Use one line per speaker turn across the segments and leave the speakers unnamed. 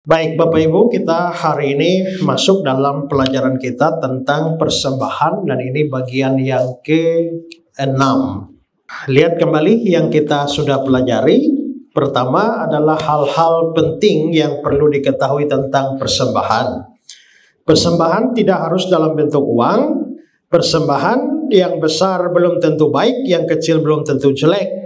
Baik Bapak Ibu, kita hari ini masuk dalam pelajaran kita tentang persembahan dan ini bagian yang ke-6. Lihat kembali yang kita sudah pelajari. Pertama adalah hal-hal penting yang perlu diketahui tentang persembahan. Persembahan tidak harus dalam bentuk uang. Persembahan yang besar belum tentu baik, yang kecil belum tentu jelek.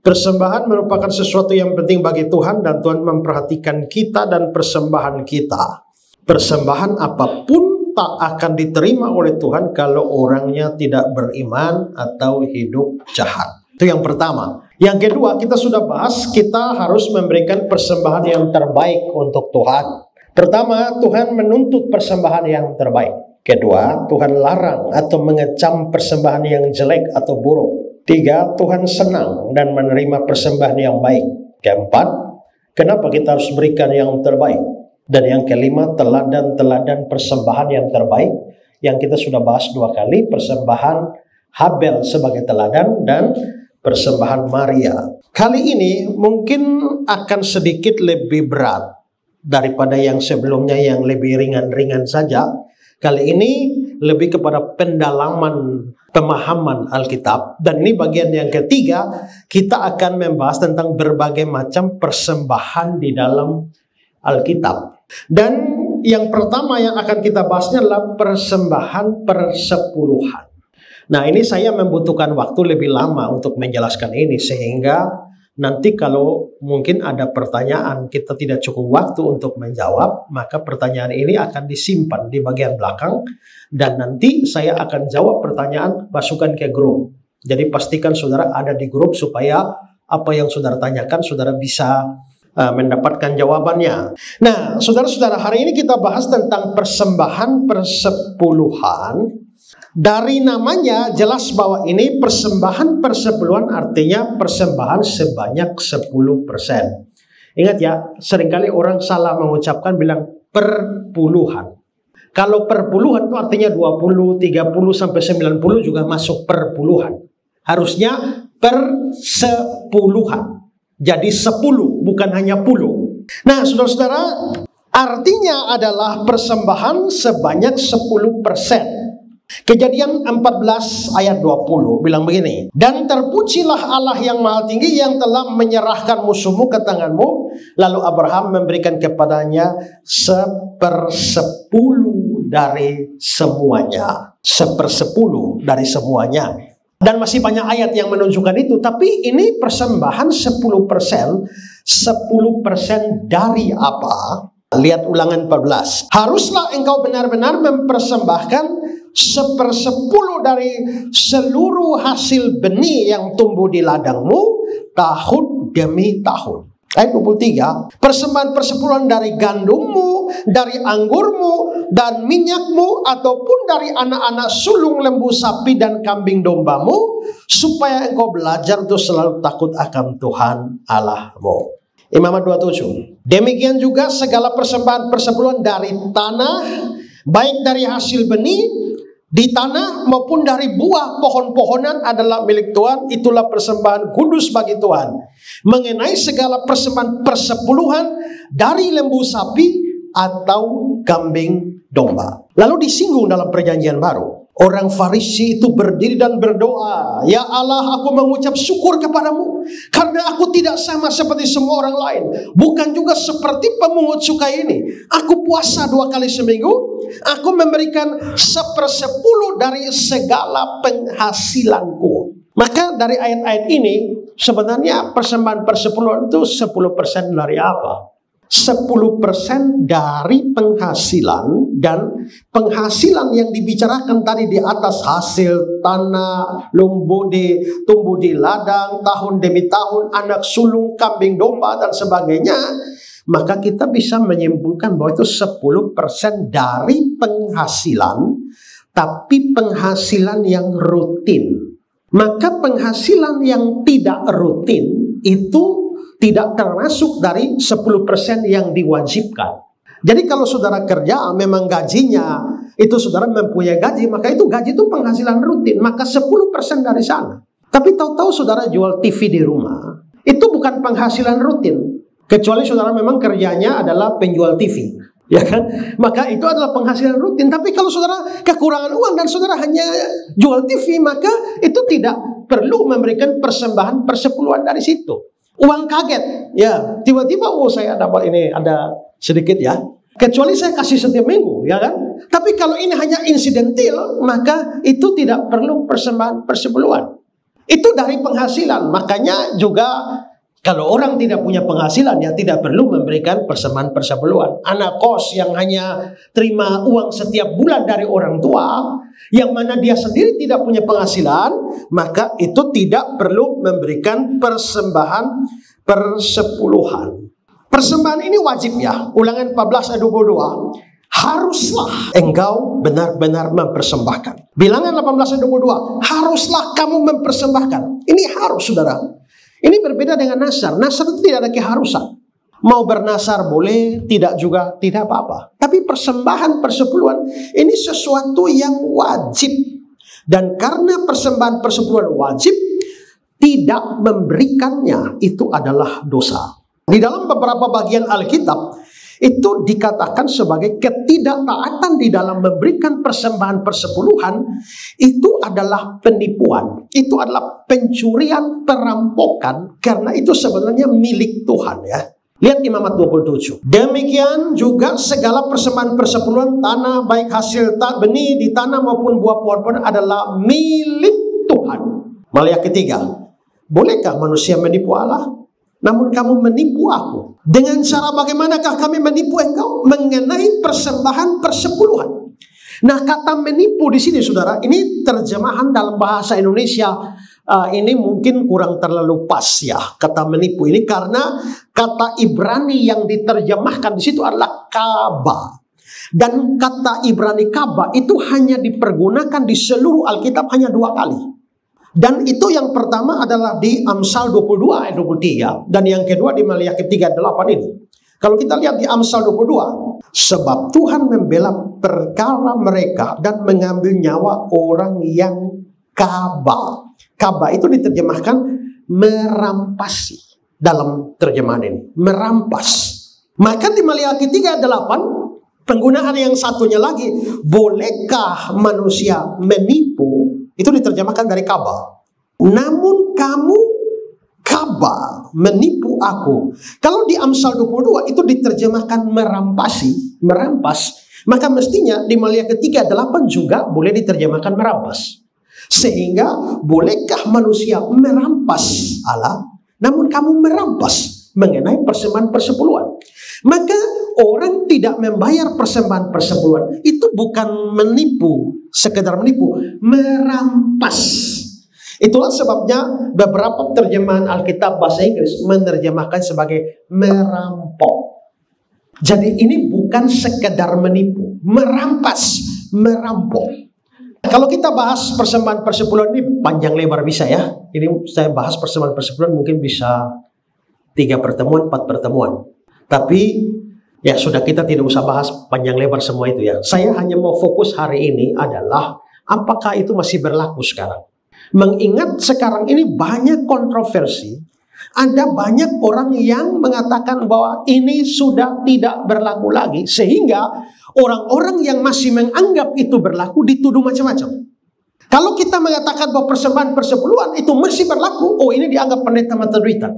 Persembahan merupakan sesuatu yang penting bagi Tuhan dan Tuhan memperhatikan kita dan persembahan kita. Persembahan apapun tak akan diterima oleh Tuhan kalau orangnya tidak beriman atau hidup jahat. Itu yang pertama. Yang kedua, kita sudah bahas kita harus memberikan persembahan yang terbaik untuk Tuhan. Pertama, Tuhan menuntut persembahan yang terbaik. Kedua, Tuhan larang atau mengecam persembahan yang jelek atau buruk. Tiga, Tuhan senang dan menerima persembahan yang baik. Keempat, kenapa kita harus berikan yang terbaik? Dan yang kelima, teladan-teladan persembahan yang terbaik yang kita sudah bahas 2 kali, persembahan Habel sebagai teladan dan persembahan Maria. Kali ini mungkin akan sedikit lebih berat daripada yang sebelumnya yang lebih ringan-ringan saja. Kali ini lebih kepada pendalaman pemahaman Alkitab. Dan ini bagian yang ketiga, kita akan membahas tentang berbagai macam persembahan di dalam Alkitab. Dan yang pertama yang akan kita bahasnya adalah persembahan persepuluhan. Nah, ini saya membutuhkan waktu lebih lama untuk menjelaskan ini, sehingga nanti kalau mungkin ada pertanyaan kita tidak cukup waktu untuk menjawab, maka pertanyaan ini akan disimpan di bagian belakang dan nanti saya akan jawab pertanyaan, masukkan ke grup. Jadi pastikan saudara ada di grup supaya apa yang saudara tanyakan saudara bisa mendapatkan jawabannya. Nah, saudara-saudara, hari ini kita bahas tentang persembahan persepuluhan. Dari namanya jelas bahwa ini persembahan persepuluhan, artinya persembahan sebanyak 10%. Ingat ya, seringkali orang salah mengucapkan bilang perpuluhan. Kalau perpuluhan itu artinya 20, 30 sampai 90 juga masuk perpuluhan. Harusnya persepuluhan. Jadi 10 bukan hanya puluh. Nah, saudara-saudara, artinya adalah persembahan sebanyak 10%. Kejadian 14 ayat 20 bilang begini, dan terpujilah Allah yang maha tinggi yang telah menyerahkan musuhmu ke tanganmu. Lalu Abraham memberikan kepadanya 1/10 dari semuanya. 1/10 dari semuanya. Dan masih banyak ayat yang menunjukkan itu. Tapi ini persembahan 10%. 10% dari apa? Lihat Ulangan 14. Haruslah engkau benar-benar mempersembahkan 1/10 dari seluruh hasil benih yang tumbuh di ladangmu tahun demi tahun. Ayat 23. Persembahan persepuluhan dari gandummu, dari anggurmu, dan minyakmu, ataupun dari anak-anak sulung lembu sapi dan kambing dombamu, supaya engkau belajar untuk selalu takut akan Tuhan Allahmu. Imamat 27. Demikian juga segala persembahan persepuluhan dari tanah, baik dari hasil benih di tanah maupun dari buah pohon-pohonan adalah milik Tuhan. Itulah persembahan kudus bagi Tuhan. Mengenai segala persembahan persepuluhan dari lembu sapi atau kambing domba. Lalu disinggung dalam perjanjian baru. Orang Farisi itu berdiri dan berdoa, ya Allah, aku mengucap syukur kepadamu karena aku tidak sama seperti semua orang lain, bukan juga seperti pemungut cukai ini. Aku puasa 2 kali seminggu, aku memberikan 1/10 dari segala penghasilanku. Maka dari ayat-ayat ini sebenarnya persembahan persepuluhan itu 10% dari apa? 10% dari penghasilan, dan penghasilan yang dibicarakan tadi di atas hasil tanah, tumbuh di ladang, tahun demi tahun, anak sulung, kambing domba dan sebagainya, maka kita bisa menyimpulkan bahwa itu 10% dari penghasilan, tapi penghasilan yang rutin. Maka penghasilan yang tidak rutin itu tidak termasuk dari 10% yang diwajibkan. Jadi kalau saudara kerja memang gajinya itu saudara mempunyai gaji, maka itu gaji itu penghasilan rutin, maka 10% dari sana. Tapi tahu-tahu saudara jual TV di rumah, itu bukan penghasilan rutin. Kecuali saudara memang kerjanya adalah penjual TV, ya kan? Maka itu adalah penghasilan rutin. Tapi kalau saudara kekurangan uang dan saudara hanya jual TV, maka itu tidak perlu memberikan persembahan persepuluhan dari situ. Uang kaget, ya tiba-tiba saya dapat ini ada sedikit ya. Kecuali saya kasih setiap minggu, ya kan? Tapi kalau ini hanya insidental, maka itu tidak perlu persembahan persepuluhan. Itu dari penghasilan. Makanya juga kalau orang tidak punya penghasilan, ya tidak perlu memberikan persembahan persepuluhan. Anak kos yang hanya terima uang setiap bulan dari orang tua, yang mana dia sendiri tidak punya penghasilan, maka itu tidak perlu memberikan persembahan persepuluhan. Persembahan ini wajib ya. Ulangan 14 ayat 22. Haruslah engkau benar-benar mempersembahkan. Bilangan 18 ayat 22. Haruslah kamu mempersembahkan. Ini harus, saudara. Ini berbeda dengan nasar. Nasar itu tidak ada keharusan. Mau bernasar boleh, tidak juga tidak apa-apa. Tapi persembahan persepuluhan ini sesuatu yang wajib. Dan karena persembahan persepuluhan wajib, tidak memberikannya itu adalah dosa. Di dalam beberapa bagian Alkitab itu dikatakan sebagai ketidaktaatan di dalam memberikan persembahan persepuluhan itu adalah penipuan, itu adalah pencurian, perampokan, karena itu sebenarnya milik Tuhan ya. Lihat Imamat 27. Demikian juga segala persembahan persepuluhan tanah, baik hasil benih di tanah maupun buah pohon-pohon adalah milik Tuhan. Maliak 3. Bolehkah manusia menipu Allah? Namun kamu menipu aku. Dengan cara bagaimanakah kami menipu engkau? Mengenai persembahan persepuluhan. Nah, kata menipu di sini, saudara, ini terjemahan dalam bahasa Indonesia ini mungkin kurang terlalu pas ya, kata menipu ini, karena kata Ibrani yang diterjemahkan di situ adalah kaba. Dan kata Ibrani kaba itu hanya dipergunakan di seluruh Alkitab hanya 2 kali. Dan itu yang pertama adalah di Amsal 22 ayat 23. Dan yang kedua di Maliaki 3:8 ini. Kalau kita lihat di Amsal 22. Sebab Tuhan membela perkara mereka dan mengambil nyawa orang yang kaba. Kaba itu diterjemahkan merampasi. Dalam terjemahan ini. Merampas. Maka di Maliaki 3:8. Penggunaan yang satunya lagi. Bolehkah manusia menipu? Itu diterjemahkan dari kaba. Namun kamu kaba, menipu aku. Kalau di Amsal 22 itu diterjemahkan merampasi, merampas. Maka mestinya di Maliaki 3:8 juga boleh diterjemahkan merampas. Sehingga bolehkah manusia merampas Allah? Namun kamu merampas mengenai persembahan persepuluhan. Maka orang tidak membayar persembahan persepuluhan itu bukan menipu, sekedar menipu, merampas. Itulah sebabnya beberapa terjemahan Alkitab bahasa Inggris menerjemahkan sebagai merampok. Jadi ini bukan sekedar menipu, merampas, merampok. Kalau kita bahas persembahan persepuluhan ini panjang lebar bisa ya. Ini saya bahas persembahan persepuluhan mungkin bisa 3 pertemuan, 4 pertemuan. Tapi ya sudah, kita tidak usah bahas panjang lebar semua itu ya. Saya hanya mau fokus hari ini adalah apakah itu masih berlaku sekarang. Mengingat sekarang ini banyak kontroversi. Ada banyak orang yang mengatakan bahwa ini sudah tidak berlaku lagi. Sehingga orang-orang yang masih menganggap itu berlaku dituduh macam-macam. Kalau kita mengatakan bahwa persembahan persepuluhan itu masih berlaku, oh ini dianggap pendeta mata duitan.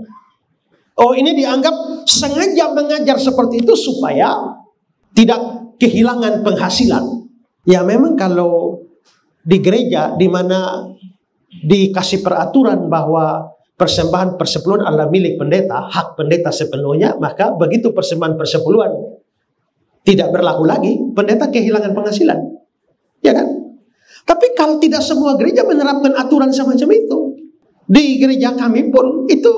Oh ini dianggap sengaja mengajar seperti itu supaya tidak kehilangan penghasilan. Ya memang kalau di gereja di mana dikasih peraturan bahwa persembahan persepuluhan adalah milik pendeta, hak pendeta sepenuhnya, maka begitu persembahan persepuluhan tidak berlaku lagi, pendeta kehilangan penghasilan. Ya kan? Tapi kalau tidak semua gereja menerapkan aturan semacam itu. Di gereja kami pun itu,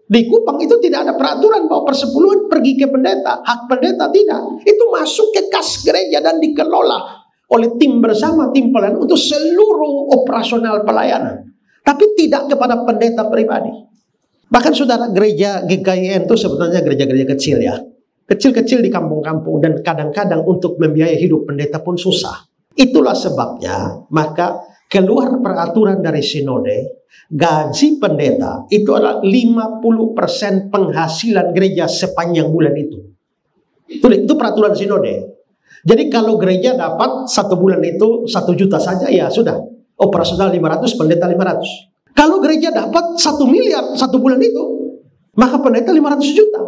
di Kupang itu tidak ada peraturan bahwa persepuluhan pergi ke pendeta. Hak pendeta tidak. Itu masuk ke kas gereja dan dikelola oleh tim bersama, tim pelayanan untuk seluruh operasional pelayanan. Tapi tidak kepada pendeta pribadi. Bahkan saudara, gereja GKIN itu sebetulnya gereja-gereja kecil ya. Kecil-kecil di kampung-kampung dan kadang-kadang untuk membiayai hidup pendeta pun susah. Itulah sebabnya maka keluar peraturan dari sinode, gaji pendeta itu adalah 50% penghasilan gereja sepanjang bulan itu. Itu peraturan sinode. Jadi kalau gereja dapat satu bulan itu 1 juta saja, ya sudah, operasional 500, pendeta 500. Kalau gereja dapat 1 miliar satu bulan itu, maka pendeta 500 juta.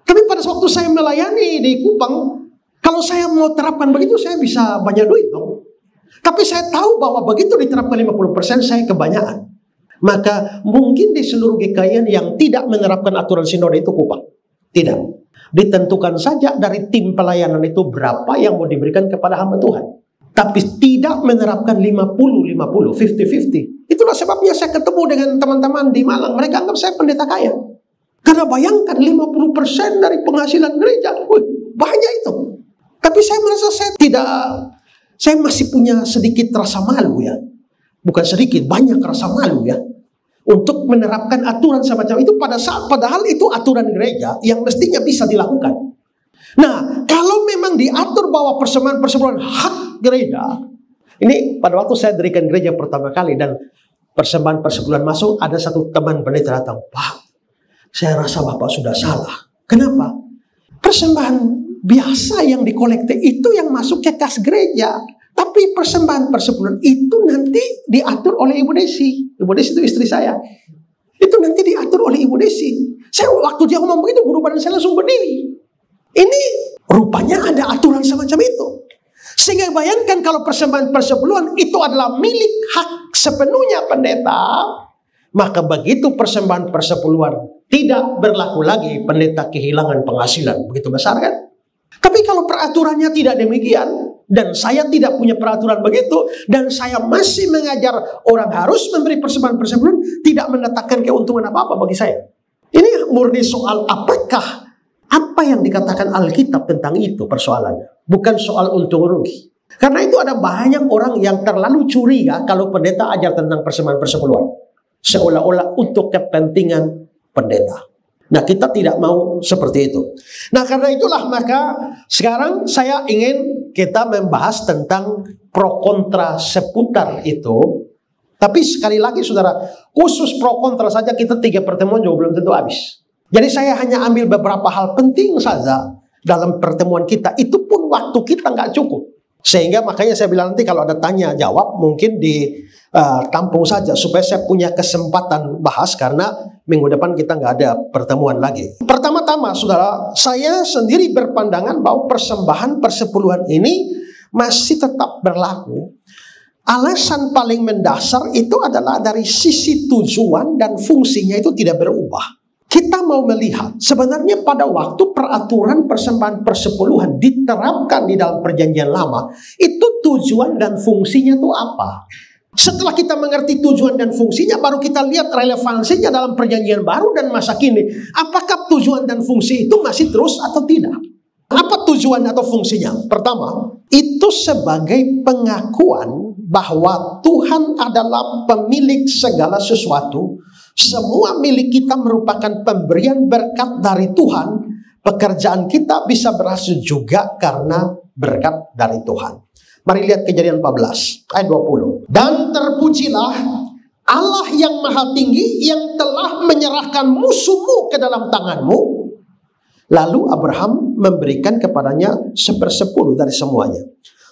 Tapi pada waktu saya melayani di Kupang, kalau saya mau terapkan begitu, saya bisa banyak duit dong. Tapi saya tahu bahwa begitu diterapkan 50%, saya kebanyakan. Maka mungkin di seluruh GKIan yang tidak menerapkan aturan sinode itu Kupang. Tidak. Ditentukan saja dari tim pelayanan itu berapa yang mau diberikan kepada hamba Tuhan. Tapi tidak menerapkan 50-50, 50-50. Itulah sebabnya saya ketemu dengan teman-teman di Malang. Mereka anggap saya pendeta kaya. Karena bayangkan 50% dari penghasilan gereja. Banyak itu. Tapi saya merasa saya masih punya sedikit rasa malu ya. Bukan sedikit, banyak rasa malu ya. Untuk menerapkan aturan semacam itu padahal itu aturan gereja yang mestinya bisa dilakukan. Nah, kalau memang diatur bahwa persembahan hak gereja, ini pada waktu saya dirikan gereja pertama kali dan persembahan persepuluhan masuk, ada satu teman pendeta datang, "Pak, saya rasa Bapak sudah salah." Kenapa? Persembahan biasa yang dikolekte itu yang masuk ke kas gereja. Tapi persembahan persepuluhan itu nanti diatur oleh Ibu Desi. Ibu Desi itu istri saya. Itu nanti diatur oleh Ibu Desi. Saya waktu dia ngomong begitu, bulu badan saya langsung berdiri. Ini rupanya ada aturan semacam itu. Sehingga bayangkan kalau persembahan persepuluhan itu adalah milik hak sepenuhnya pendeta, maka begitu persembahan persepuluhan tidak berlaku lagi, pendeta kehilangan penghasilan. Begitu besar kan? Tapi kalau peraturannya tidak demikian, dan saya tidak punya peraturan begitu, dan saya masih mengajar orang harus memberi persembahan persepuluhan, tidak mendatangkan keuntungan apa-apa bagi saya. Ini murni soal apakah apa yang dikatakan Alkitab tentang itu persoalannya. Bukan soal untung rugi. Karena itu ada banyak orang yang terlalu curiga kalau pendeta ajar tentang persembahan persepuluhan. Seolah-olah untuk kepentingan pendeta. Nah, kita tidak mau seperti itu. Nah, karena itulah maka sekarang saya ingin kita membahas tentang pro kontra seputar itu. Tapi sekali lagi saudara, khusus pro kontra saja kita 3 pertemuan juga belum tentu habis. Jadi saya hanya ambil beberapa hal penting saja dalam pertemuan kita. Itu pun waktu kita nggak cukup. Sehingga makanya saya bilang nanti kalau ada tanya jawab mungkin di tampung saja supaya saya punya kesempatan bahas, karena minggu depan kita nggak ada pertemuan lagi. Pertama-tama saudara, saya sendiri berpandangan bahwa persembahan persepuluhan ini masih tetap berlaku. Alasan paling mendasar itu adalah dari sisi tujuan dan fungsinya itu tidak berubah. Kita mau melihat sebenarnya pada waktu peraturan persembahan persepuluhan diterapkan di dalam perjanjian lama, itu tujuan dan fungsinya itu apa? Setelah kita mengerti tujuan dan fungsinya, baru kita lihat relevansinya dalam perjanjian baru dan masa kini. Apakah tujuan dan fungsi itu masih terus atau tidak? Apa tujuan atau fungsinya? Pertama, itu sebagai pengakuan bahwa Tuhan adalah pemilik segala sesuatu. Semua milik kita merupakan pemberian berkat dari Tuhan. Pekerjaan kita bisa berhasil juga karena berkat dari Tuhan. Mari lihat Kejadian 14 ayat 20. Dan terpujilah Allah yang maha tinggi yang telah menyerahkan musuhmu ke dalam tanganmu. Lalu Abraham memberikan kepadanya 1/10 dari semuanya.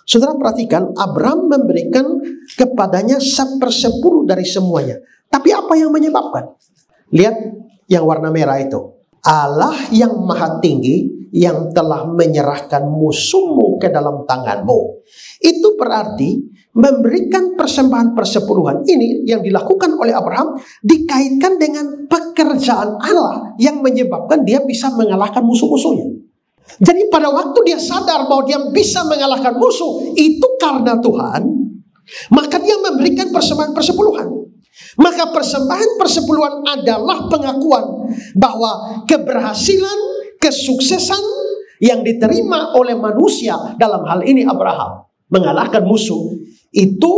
Saudara perhatikan, Abraham memberikan kepadanya 1/10 dari semuanya. Tapi apa yang menyebabkan? Lihat yang warna merah itu. Allah yang maha tinggi yang telah menyerahkan musuhmu ke dalam tanganmu. Itu berarti memberikan persembahan persepuluhan ini yang dilakukan oleh Abraham dikaitkan dengan pekerjaan Allah yang menyebabkan dia bisa mengalahkan musuh-musuhnya. Jadi pada waktu dia sadar bahwa dia bisa mengalahkan musuh itu karena Tuhan, maka dia memberikan persembahan persepuluhan. Maka persembahan persepuluhan adalah pengakuan bahwa keberhasilan, kesuksesan yang diterima oleh manusia, dalam hal ini Abraham, mengalahkan musuh, itu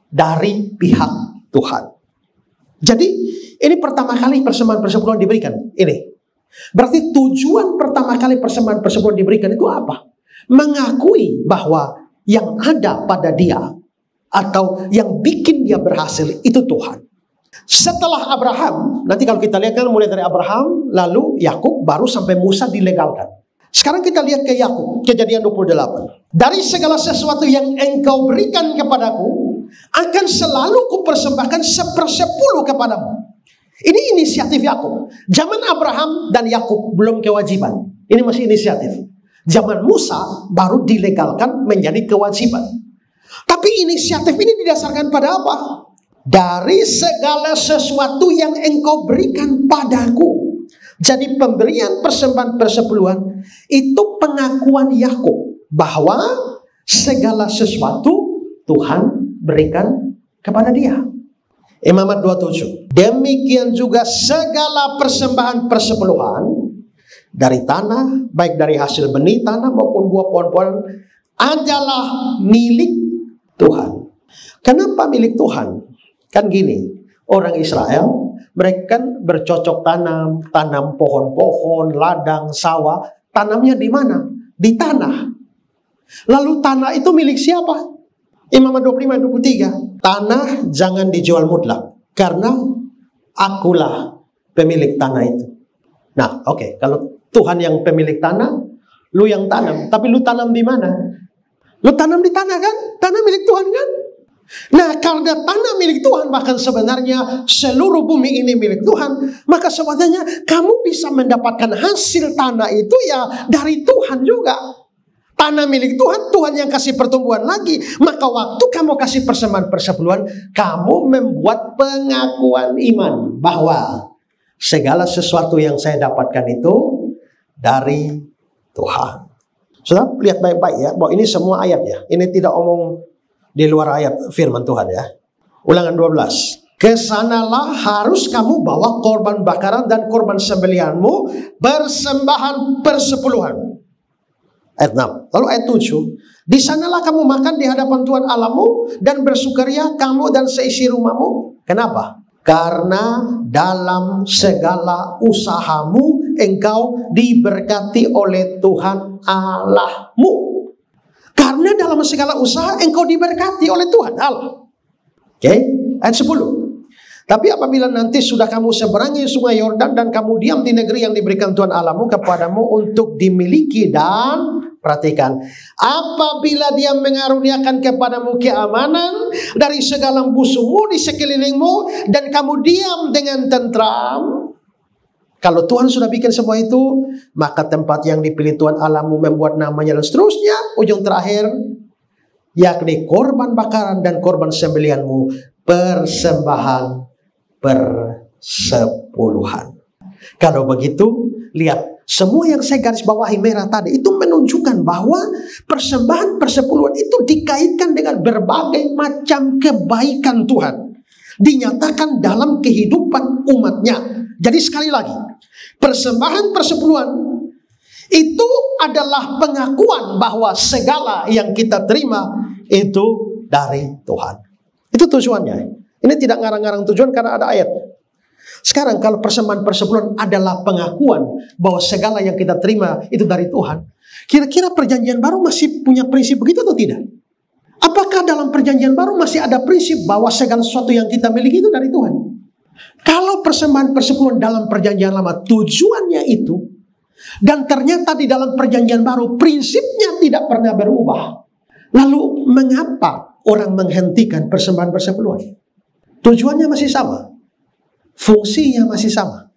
dari pihak Tuhan. Jadi ini pertama kali persembahan persepuluhan diberikan. Ini berarti tujuan pertama kali persembahan persepuluhan diberikan itu apa? Mengakui bahwa yang ada pada dia atau yang bikin dia berhasil itu Tuhan. Setelah Abraham, nanti kalau kita lihat kan mulai dari Abraham, lalu Yakub, baru sampai Musa dilegalkan. Sekarang kita lihat ke Yakub, Kejadian 28. Dari segala sesuatu yang engkau berikan kepadaku, akan selalu kupersembahkan 1/10 kepadamu. Ini inisiatif Yakub. Zaman Abraham dan Yakub belum kewajiban. Ini masih inisiatif. Zaman Musa baru dilegalkan menjadi kewajiban. Tapi inisiatif ini didasarkan pada apa? Dari segala sesuatu yang engkau berikan padaku. Jadi pemberian persembahan persepuluhan itu pengakuan Yakub bahwa segala sesuatu Tuhan berikan kepada dia. Imamat 27. Demikian juga segala persembahan persepuluhan dari tanah, baik dari hasil benih tanah maupun buah pohon-pohon, adalah milik Tuhan. Kenapa milik Tuhan? Kan gini, orang Israel, mereka kan bercocok tanam pohon-pohon, ladang, sawah. Tanamnya di mana? Di tanah. Lalu tanah itu milik siapa? Imamat 25-23. Tanah jangan dijual mutlak, karena akulah pemilik tanah itu. Nah, oke, kalau Tuhan yang pemilik tanah, lu yang tanam. Tapi lu tanam di mana? Lu tanam di tanah kan? Tanah milik Tuhan kan? Nah, karena tanah milik Tuhan, bahkan sebenarnya seluruh bumi ini milik Tuhan, maka sebenarnya kamu bisa mendapatkan hasil tanah itu ya dari Tuhan juga. Tanah milik Tuhan, Tuhan yang kasih pertumbuhan lagi. Maka waktu kamu kasih persembahan persepuluhan, kamu membuat pengakuan iman bahwa segala sesuatu yang saya dapatkan itu dari Tuhan. Sudah lihat baik-baik ya, bahwa ini semua ayat ya. Ini tidak omong di luar ayat firman Tuhan ya. Ulangan 12. Kesanalah harus kamu bawa korban bakaran dan korban sembelihanmu, persembahan persepuluhan. Ayat 6. Lalu ayat 7. Di sanalah kamu makan di hadapan Tuhan Allahmu dan bersukaria kamu dan seisi rumahmu. Kenapa? Karena dalam segala usahamu engkau diberkati oleh Tuhan Allahmu. Karena dalam segala usaha engkau diberkati oleh Tuhan Allah. Oke, ayat 10. Tapi apabila nanti sudah kamu seberangi sungai Yordan dan kamu diam di negeri yang diberikan Tuhan Allahmu kepadamu untuk dimiliki, dan perhatikan, apabila dia mengaruniakan kepadamu keamanan dari segala musuhmu di sekelilingmu dan kamu diam dengan tentram. Kalau Tuhan sudah bikin semua itu, maka tempat yang dipilih Tuhan Allahmu membuat namanya dan seterusnya. Ujung terakhir, yakni korban bakaran dan korban sembelihanmu, persembahan persepuluhan. Kalau begitu, lihat, semua yang saya garis bawahi merah tadi itu menunjukkan bahwa persembahan persepuluhan itu dikaitkan dengan berbagai macam kebaikan Tuhan, dinyatakan dalam kehidupan umatnya. Jadi sekali lagi, persembahan persepuluhan itu adalah pengakuan bahwa segala yang kita terima itu dari Tuhan. Itu tujuannya. Ini tidak ngarang-ngarang tujuan karena ada ayat. Sekarang kalau persembahan persepuluhan adalah pengakuan bahwa segala yang kita terima itu dari Tuhan, kira-kira perjanjian baru masih punya prinsip begitu atau tidak? Apakah dalam perjanjian baru masih ada prinsip bahwa segala sesuatu yang kita miliki itu dari Tuhan? Kalau persembahan persepuluhan dalam perjanjian lama tujuannya itu, dan ternyata di dalam perjanjian baru prinsipnya tidak pernah berubah, lalu mengapa orang menghentikan persembahan persepuluhan? Tujuannya masih sama, fungsinya masih sama.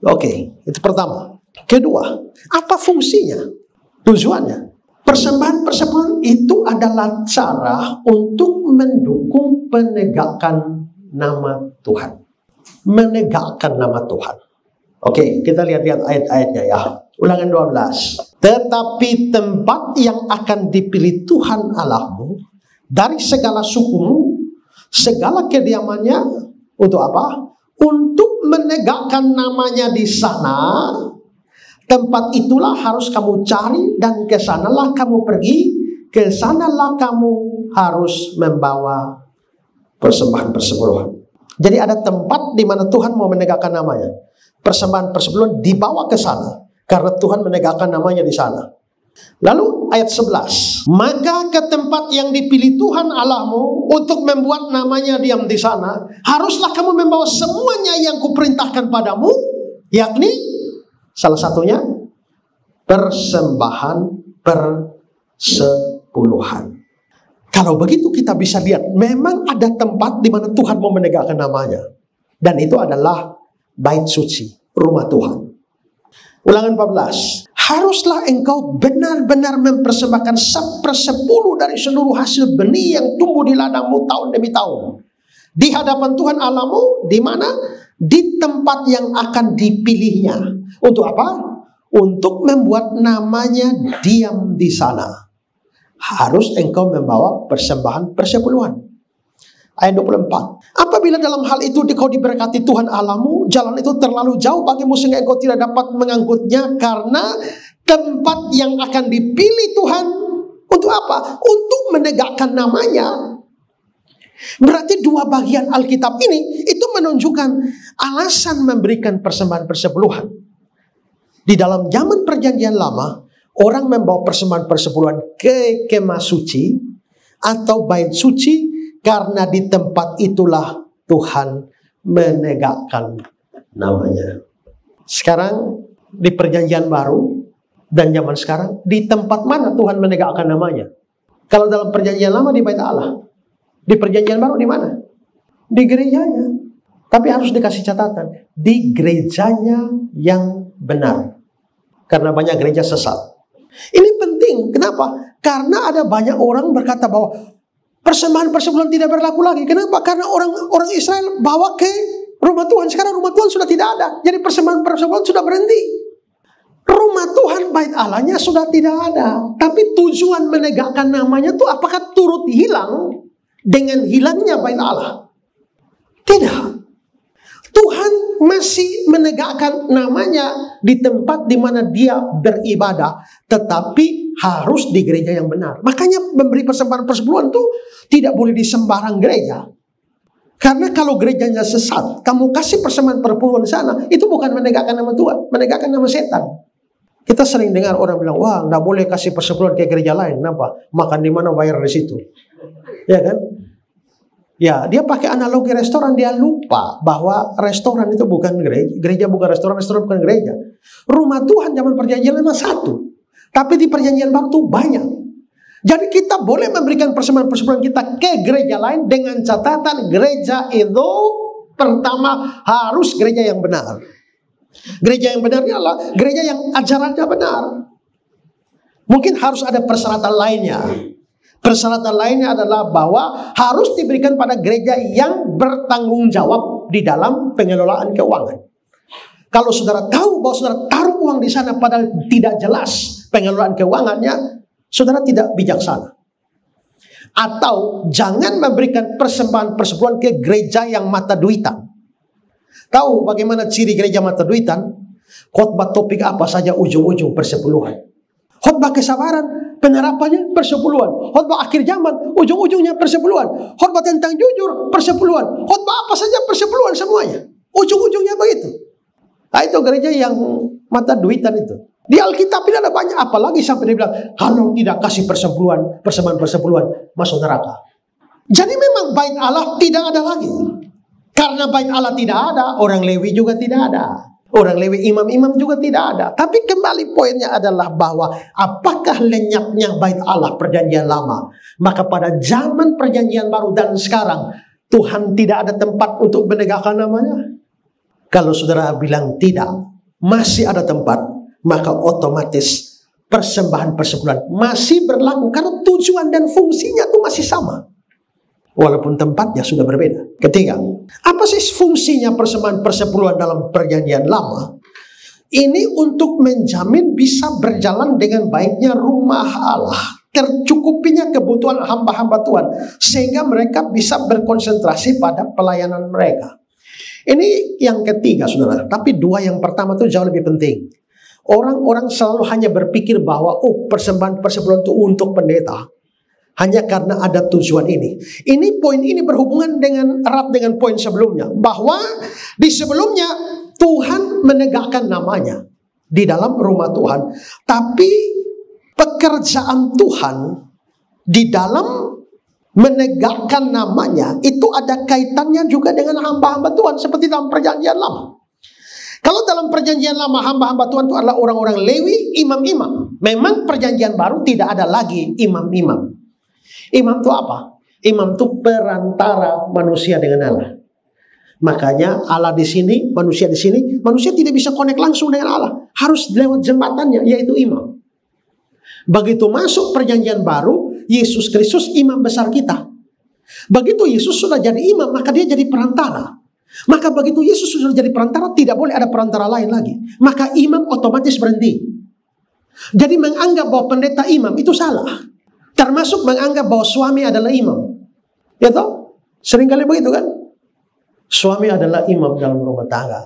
Oke, itu pertama. Kedua, apa fungsinya? Tujuannya. Persembahan persepuluhan itu adalah cara untuk mendukung penegakan nama Tuhan. Menegakkan nama Tuhan. Oke, kita lihat-lihat ayat-ayatnya ya. Ulangan 12. Tetapi tempat yang akan dipilih Tuhan Allahmu dari segala sukumu, segala kediamannya, untuk apa? Untuk menegakkan namanya di sana. Tempat itulah harus kamu cari dan ke sanalah kamu pergi. Ke sanalah kamu harus membawa persembahan persepuluhan. Jadi ada tempat di mana Tuhan mau menegakkan namanya. Persembahan persepuluhan dibawa ke sana karena Tuhan menegakkan namanya di sana. Lalu ayat 11, maka ke tempat yang dipilih Tuhan Allahmu untuk membuat namanya diam di sana, haruslah kamu membawa semuanya yang kuperintahkan padamu, yakni salah satunya persembahan persepuluhan. Kalau begitu kita bisa lihat memang ada tempat di mana Tuhan mau menegakkan namanya, dan itu adalah bait suci, rumah Tuhan. Ulangan 14, haruslah engkau benar-benar mempersembahkan 1/10 dari seluruh hasil benih yang tumbuh di ladangmu tahun demi tahun, di hadapan Tuhan Allahmu, di mana? Di tempat yang akan dipilihnya. Untuk apa? Untuk membuat namanya diam di sana. Harus engkau membawa persembahan persepuluhan. Ayat 24. Apabila dalam hal itu engkau diberkati Tuhan Allahmu, jalan itu terlalu jauh bagimu sehingga engkau tidak dapat mengangkutnya, karena tempat yang akan dipilih Tuhan untuk apa? Untuk menegakkan namanya. Berarti dua bagian Alkitab ini itu menunjukkan alasan memberikan persembahan persepuluhan. Di dalam zaman Perjanjian Lama, orang membawa persembahan persepuluhan ke kemah suci atau bait suci karena di tempat itulah Tuhan menegakkan namanya. Sekarang di Perjanjian Baru dan zaman sekarang, di tempat mana Tuhan menegakkan namanya? Kalau dalam Perjanjian Lama di bait Allah, di Perjanjian Baru di mana? Di gerejanya. Tapi harus dikasih catatan, di gerejanya yang benar. Karena banyak gereja sesat. Ini penting. Kenapa? Karena ada banyak orang berkata bahwa persembahan persepuluhan tidak berlaku lagi. Kenapa? Karena orang Israel bawa ke rumah Tuhan. Sekarang rumah Tuhan sudah tidak ada. Jadi persembahan persepuluhan sudah berhenti. Rumah Tuhan, bait Allahnya sudah tidak ada. Tapi tujuan menegakkan namanya itu apakah turut hilang dengan hilangnya bait Allah? Tidak. Tuhan masih menegakkan namanya di tempat di mana dia beribadah, tetapi harus di gereja yang benar. Makanya memberi persembahan persepuluhan itu tidak boleh di sembarang gereja. Karena kalau gerejanya sesat, kamu kasih persembahan persepuluhan di sana, itu bukan menegakkan nama Tuhan, menegakkan nama setan. Kita sering dengar orang bilang, wah, nggak boleh kasih persepuluhan ke gereja lain. Kenapa? Makan di mana, bayar di situ. Ya kan? Ya, dia pakai analogi restoran, dia lupa bahwa restoran itu bukan gereja, gereja bukan restoran, restoran bukan gereja. Rumah Tuhan zaman Perjanjian Lama satu, tapi di Perjanjian Baru itu banyak. Jadi kita boleh memberikan persembahan persepuluhan kita ke gereja lain dengan catatan gereja itu pertama harus gereja yang benar. Gereja yang benar adalah gereja yang ajarannya benar. Mungkin harus ada persyaratan lainnya. Persyaratan lainnya adalah bahwa harus diberikan pada gereja yang bertanggung jawab di dalam pengelolaan keuangan. Kalau saudara tahu bahwa saudara taruh uang di sana padahal tidak jelas pengelolaan keuangannya, saudara tidak bijaksana. Atau jangan memberikan persembahan persepuluhan ke gereja yang mata duitan. Tahu bagaimana ciri gereja mata duitan? Khotbah topik apa saja ujung-ujung persepuluhan. Khotbah kesabaran, penerapannya persepuluhan. Khotbah akhir zaman, ujung-ujungnya persepuluhan. Khotbah tentang jujur, persepuluhan. Khotbah apa saja persepuluhan semuanya. Ujung-ujungnya begitu. Nah, itu gereja yang mata duitan itu. Di Alkitab ini ada banyak, apalagi sampai dia bilang, kalau tidak kasih persepuluhan, persembahan persepuluhan, masuk neraka. Jadi memang bait Allah tidak ada lagi. Karena bait Allah tidak ada, orang Lewi juga tidak ada. Orang Lewi, imam-imam juga tidak ada. Tapi kembali poinnya adalah bahwa apakah lenyapnya bait Allah Perjanjian Lama? Maka pada zaman Perjanjian Baru dan sekarang, Tuhan tidak ada tempat untuk menegakkan namanya? Kalau saudara bilang tidak, masih ada tempat, maka otomatis persembahan persepuluhan masih berlaku. Karena tujuan dan fungsinya itu masih sama. Walaupun tempatnya sudah berbeda. Ketiga, apa sih fungsinya persembahan persepuluhan dalam Perjanjian Lama? Ini untuk menjamin bisa berjalan dengan baiknya rumah Allah, tercukupinya kebutuhan hamba-hamba Tuhan, sehingga mereka bisa berkonsentrasi pada pelayanan mereka. Ini yang ketiga, saudara. Tapi dua yang pertama itu jauh lebih penting. Orang-orang selalu hanya berpikir bahwa persembahan persepuluhan itu untuk pendeta. Hanya karena ada tujuan ini. Poin ini berhubungan dengan erat dengan poin sebelumnya. Bahwa di sebelumnya Tuhan menegakkan namanya di dalam rumah Tuhan. Tapi pekerjaan Tuhan di dalam menegakkan namanya itu ada kaitannya juga dengan hamba-hamba Tuhan seperti dalam perjanjian lama. Kalau dalam perjanjian lama hamba-hamba Tuhan itu adalah orang-orang Lewi, imam-imam. Memang perjanjian baru tidak ada lagi imam-imam. Imam itu apa? Imam itu perantara manusia dengan Allah. Makanya Allah di sini, manusia di sini, manusia tidak bisa connect langsung dengan Allah. Harus lewat jembatannya, yaitu imam. Begitu masuk perjanjian baru, Yesus Kristus imam besar kita. Begitu Yesus sudah jadi imam, maka dia jadi perantara. Maka begitu Yesus sudah jadi perantara, tidak boleh ada perantara lain lagi. Maka imam otomatis berhenti. Jadi menganggap bahwa pendeta imam itu salah. Termasuk menganggap bahwa suami adalah imam. Ya toh? Seringkali begitu kan? Suami adalah imam dalam rumah tangga.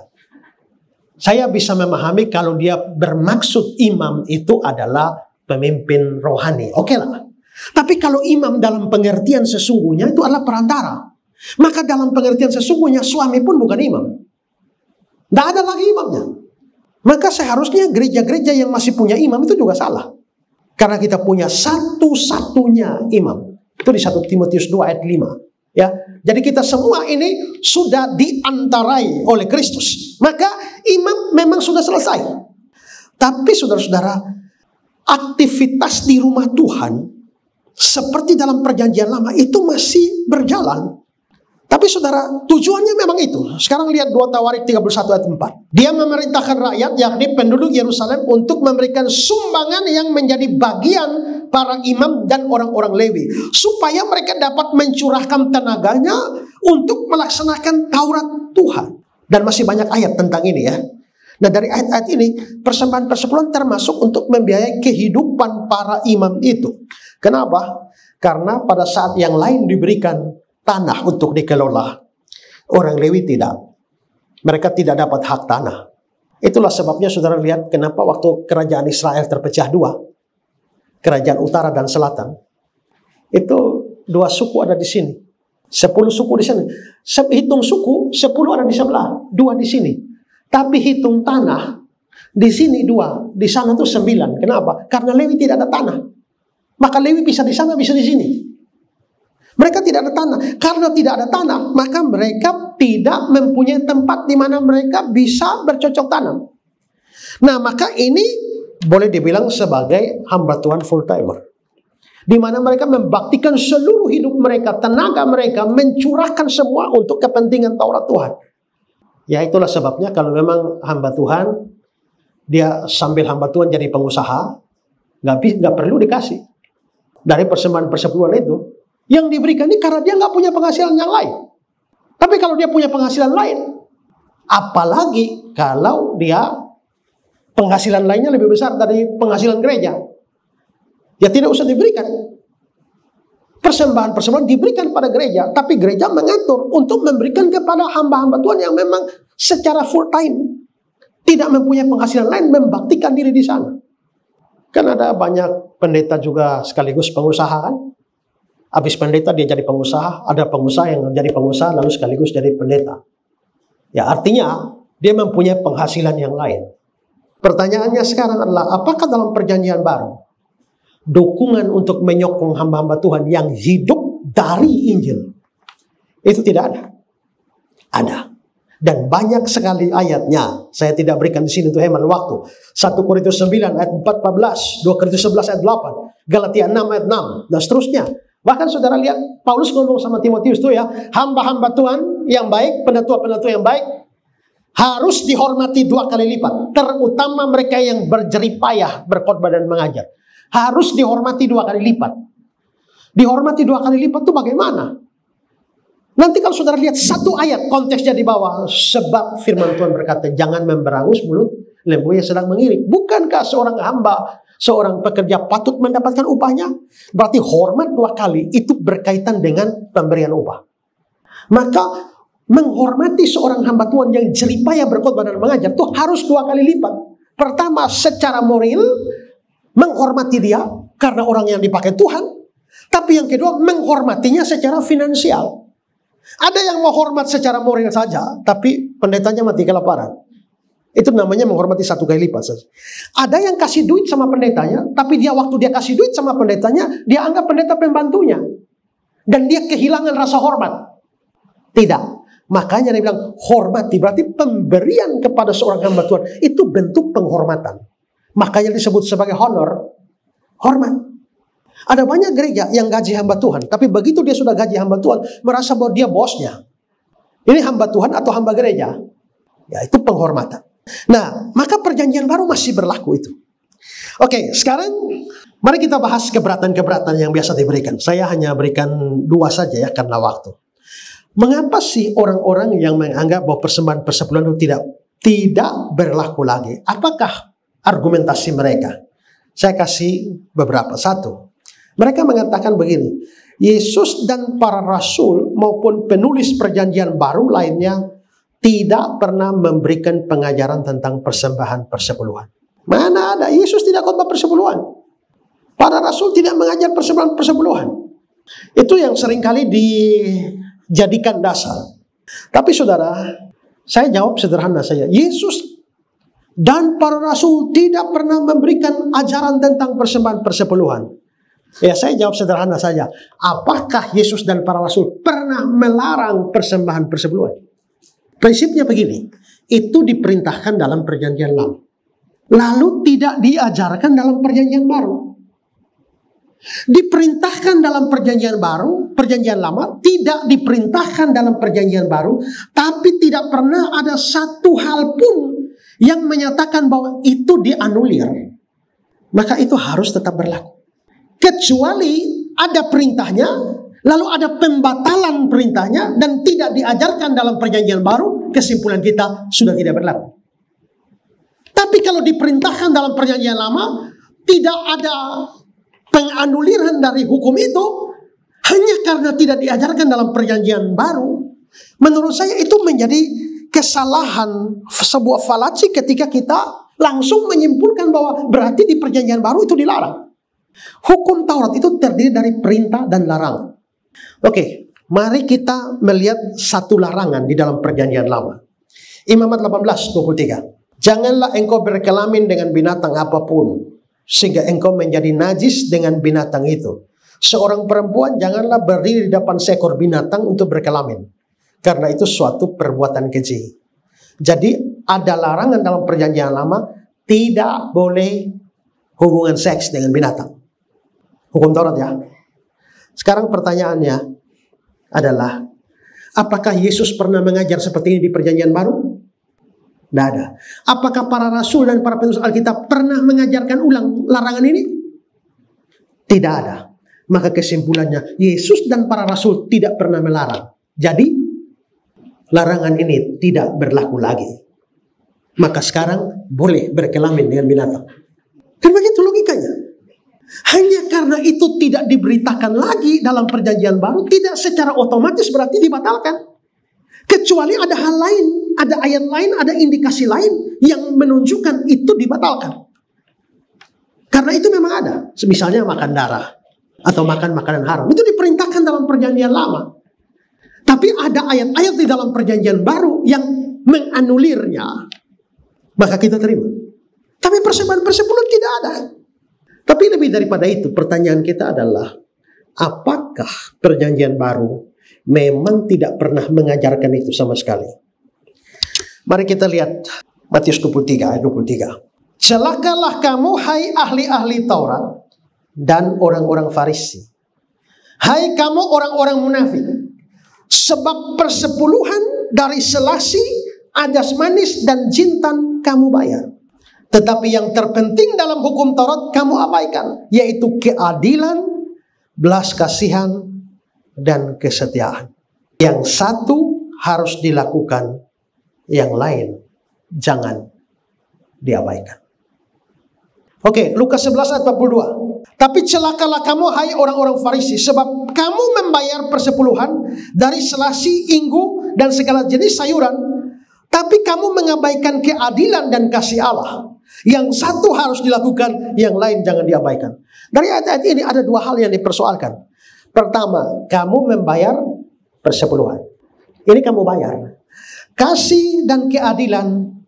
Saya bisa memahami kalau dia bermaksud imam itu adalah pemimpin rohani. Oke lah. Tapi kalau imam dalam pengertian sesungguhnya itu adalah perantara. Maka dalam pengertian sesungguhnya suami pun bukan imam. Tidak ada lagi imamnya. Maka seharusnya gereja-gereja yang masih punya imam itu juga salah. Karena kita punya satu-satunya imam. Itu di 1 Timotius 2 ayat 5. Ya, jadi kita semua ini sudah diantarai oleh Kristus. Maka imam memang sudah selesai. Tapi saudara-saudara, aktivitas di rumah Tuhan seperti dalam perjanjian lama itu masih berjalan. Tapi saudara, tujuannya memang itu. Sekarang lihat 2 Tawarik 31 ayat 4. Dia memerintahkan rakyat, yakni penduduk Yerusalem, untuk memberikan sumbangan yang menjadi bagian para imam dan orang-orang Lewi, supaya mereka dapat mencurahkan tenaganya untuk melaksanakan Taurat Tuhan. Dan masih banyak ayat tentang ini ya. Nah dari ayat-ayat ini, persembahan persepuluhan termasuk untuk membiayai kehidupan para imam itu. Kenapa? Karena pada saat yang lain diberikan tanah untuk dikelola, orang Lewi tidak. Mereka tidak dapat hak tanah. Itulah sebabnya saudara lihat kenapa waktu kerajaan Israel terpecah dua, kerajaan utara dan selatan, itu 2 suku ada di sini, 10 suku di sini. Hitung suku, 10 ada di sebelah, 2 di sini. Tapi hitung tanah, di sini 2, di sana tuh 9. Kenapa? Karena Lewi tidak ada tanah. Maka Lewi bisa di sana, bisa di sini. Mereka tidak ada tanah. Karena tidak ada tanah, maka mereka tidak mempunyai tempat di mana mereka bisa bercocok tanam. Nah, maka ini boleh dibilang sebagai hamba Tuhan full timer. Di mana mereka membaktikan seluruh hidup mereka, tenaga mereka, mencurahkan semua untuk kepentingan Taurat Tuhan. Ya itulah sebabnya kalau memang hamba Tuhan, dia sambil hamba Tuhan jadi pengusaha, nggak perlu dikasih. Dari persembahan persepuluhan itu, yang diberikan ini karena dia nggak punya penghasilan yang lain. Tapi kalau dia punya penghasilan lain, apalagi kalau dia penghasilan lainnya lebih besar dari penghasilan gereja, ya tidak usah diberikan. Persembahan diberikan pada gereja, tapi gereja mengatur untuk memberikan kepada hamba-hamba Tuhan yang memang secara full time tidak mempunyai penghasilan lain, membaktikan diri di sana. Kan ada banyak pendeta juga sekaligus pengusaha kan? Habis pendeta dia jadi pengusaha, ada pengusaha yang jadi pengusaha lalu sekaligus jadi pendeta. Ya artinya dia mempunyai penghasilan yang lain. Pertanyaannya sekarang adalah apakah dalam perjanjian baru dukungan untuk menyokong hamba-hamba Tuhan yang hidup dari Injil itu tidak ada? Ada. Dan banyak sekali ayatnya. Saya tidak berikan di sini untuk hemat waktu. 1 Korintus 9 ayat 14, 2 Korintus 11 ayat 8, Galatia 6 ayat 6 dan seterusnya. Bahkan saudara lihat Paulus ngomong sama Timotius tuh ya, hamba-hamba Tuhan yang baik, penatua-penatua yang baik harus dihormati 2 kali lipat. Terutama mereka yang berjeripayah berkhotbah dan mengajar. Harus dihormati 2 kali lipat. Dihormati 2 kali lipat itu bagaimana? Nanti kalau saudara lihat satu ayat konteksnya di bawah, sebab firman Tuhan berkata, jangan memberangus mulut lembu yang sedang mengiring. Bukankah seorang hamba, seorang pekerja patut mendapatkan upahnya? Berarti hormat 2 kali itu berkaitan dengan pemberian upah. Maka menghormati seorang hamba Tuhan yang jeripaya berkhotbah dan mengajar itu harus 2 kali lipat. Pertama secara moral, menghormati dia karena orang yang dipakai Tuhan. Tapi yang kedua menghormatinya secara finansial. Ada yang mau hormat secara moral saja, tapi pendetanya mati kelaparan. Itu namanya menghormati satu kali lipat saja. Ada yang kasih duit sama pendetanya, tapi waktu dia kasih duit sama pendetanya, dia anggap pendeta pembantunya. Dan dia kehilangan rasa hormat. Tidak. Makanya dia bilang, hormati. Berarti pemberian kepada seorang hamba Tuhan, itu bentuk penghormatan. Makanya disebut sebagai honor. Hormat. Ada banyak gereja yang gaji hamba Tuhan, tapi begitu dia sudah gaji hamba Tuhan, merasa bahwa dia bosnya. Ini hamba Tuhan atau hamba gereja? Ya, itu penghormatan. Nah, maka perjanjian baru masih berlaku itu. Oke, sekarang mari kita bahas keberatan-keberatan yang biasa diberikan. Saya hanya berikan 2 saja ya, karena waktu. Mengapa sih orang-orang yang menganggap bahwa persembahan persepuluhan itu tidak berlaku lagi? Apakah argumentasi mereka? Saya kasih beberapa. 1, mereka mengatakan begini, Yesus dan para rasul maupun penulis perjanjian baru lainnya tidak pernah memberikan pengajaran tentang persembahan persepuluhan. Mana ada, Yesus tidak khotbah persepuluhan. Para rasul tidak mengajar persembahan persepuluhan. Itu yang seringkali dijadikan dasar. Tapi saudara, saya jawab sederhana saja. Yesus dan para rasul tidak pernah memberikan ajaran tentang persembahan persepuluhan. Ya, saya jawab sederhana saja. Apakah Yesus dan para rasul pernah melarang persembahan persepuluhan? Prinsipnya begini, itu diperintahkan dalam perjanjian lama. Lalu tidak diajarkan dalam perjanjian baru. Diperintahkan dalam perjanjian baru, perjanjian lama, tidak diperintahkan dalam perjanjian baru, tapi tidak pernah ada satu hal pun yang menyatakan bahwa itu dianulir. Maka itu harus tetap berlaku. Kecuali ada perintahnya, lalu ada pembatalan perintahnya dan tidak diajarkan dalam perjanjian baru, kesimpulan kita sudah tidak berlaku. Tapi kalau diperintahkan dalam perjanjian lama, tidak ada penganuliran dari hukum itu, hanya karena tidak diajarkan dalam perjanjian baru. Menurut saya itu menjadi kesalahan, sebuah falaksi ketika kita langsung menyimpulkan bahwa berarti di perjanjian baru itu dilarang. Hukum Taurat itu terdiri dari perintah dan larangan. Oke, mari kita melihat satu larangan di dalam perjanjian lama. Imamat 18:23. Janganlah engkau berkelamin dengan binatang apapun, sehingga engkau menjadi najis dengan binatang itu. Seorang perempuan janganlah berdiri di depan seekor binatang untuk berkelamin, karena itu suatu perbuatan keji. Jadi ada larangan dalam perjanjian lama, tidak boleh hubungan seks dengan binatang. Hukum Taurat ya. Sekarang pertanyaannya adalah, apakah Yesus pernah mengajar seperti ini di perjanjian baru? Tidak ada. Apakah para rasul dan para penulis Alkitab pernah mengajarkan ulang larangan ini? Tidak ada. Maka kesimpulannya, Yesus dan para rasul tidak pernah melarang. Jadi, larangan ini tidak berlaku lagi. Maka sekarang boleh berkelamin dengan binatang. Kan begitu logikanya. Hanya karena itu tidak diberitakan lagi dalam perjanjian baru, tidak secara otomatis berarti dibatalkan. Kecuali ada hal lain, ada ayat lain, ada indikasi lain yang menunjukkan itu dibatalkan. Karena itu memang ada. Misalnya makan darah atau makan makanan haram. Itu diperintahkan dalam perjanjian lama. Tapi ada ayat-ayat di dalam perjanjian baru yang menganulirnya. Maka kita terima. Tapi persembahan persepuluhan tidak ada. Tapi lebih daripada itu, pertanyaan kita adalah, apakah perjanjian baru memang tidak pernah mengajarkan itu sama sekali? Mari kita lihat Matius 23 ayat 23. Celakalah kamu hai ahli-ahli Taurat dan orang-orang Farisi. Hai kamu orang-orang munafik. Sebab persepuluhan dari selasi, ajas manis dan jintan kamu bayar. Tetapi yang terpenting dalam hukum Taurat kamu abaikan, yaitu keadilan, belas kasihan, dan kesetiaan. Yang satu harus dilakukan, yang lain jangan diabaikan. Oke, Lukas 11 ayat 42. Tapi celakalah kamu hai orang-orang Farisi, sebab kamu membayar persepuluhan dari selasi, inggu, dan segala jenis sayuran, tapi kamu mengabaikan keadilan dan kasih Allah. Yang satu harus dilakukan, yang lain jangan diabaikan. Dari ayat-ayat ini ada 2 hal yang dipersoalkan. Pertama, kamu membayar persepuluhan. Ini kamu bayar. Kasih dan keadilan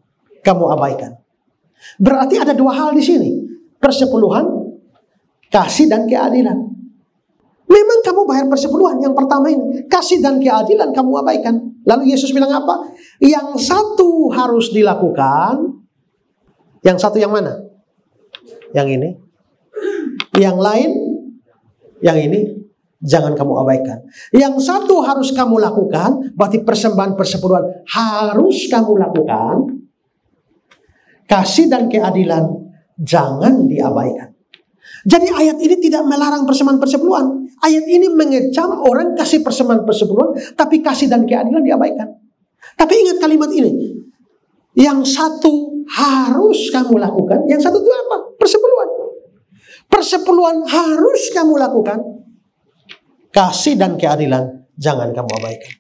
kamu abaikan. Berarti ada dua hal di sini. Persepuluhan, kasih dan keadilan. Memang kamu bayar persepuluhan yang pertama ini. Kasih dan keadilan kamu abaikan. Lalu Yesus bilang apa? Yang satu harus dilakukan. Yang satu yang mana? Yang ini. Yang lain, yang ini jangan kamu abaikan. Yang satu harus kamu lakukan, berarti persembahan persepuluhan harus kamu lakukan. Kasih dan keadilan jangan diabaikan. Jadi ayat ini tidak melarang persembahan persepuluhan. Ayat ini mengecam orang kasih persembahan persepuluhan, tapi kasih dan keadilan diabaikan. Tapi ingat kalimat ini. Yang satu harus kamu lakukan, yang satu itu apa? Persepuluhan. Persepuluhan harus kamu lakukan. Kasih dan keadilan jangan kamu abaikan.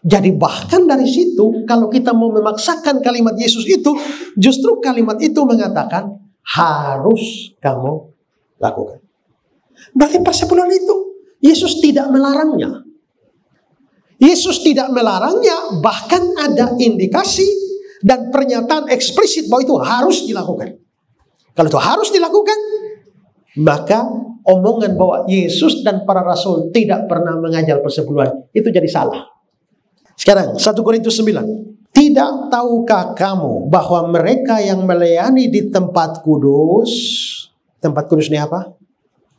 Jadi bahkan dari situ, kalau kita mau memaksakan kalimat Yesus itu, justru kalimat itu mengatakan harus kamu lakukan. Berarti persepuluhan itu Yesus tidak melarangnya. Yesus tidak melarangnya, bahkan ada indikasi dan pernyataan eksplisit bahwa itu harus dilakukan. Kalau itu harus dilakukan, maka omongan bahwa Yesus dan para rasul tidak pernah mengajar persepuluhan itu jadi salah. Sekarang 1 Korintus 9. Tidak tahukah kamu bahwa mereka yang melayani di tempat kudus ini apa?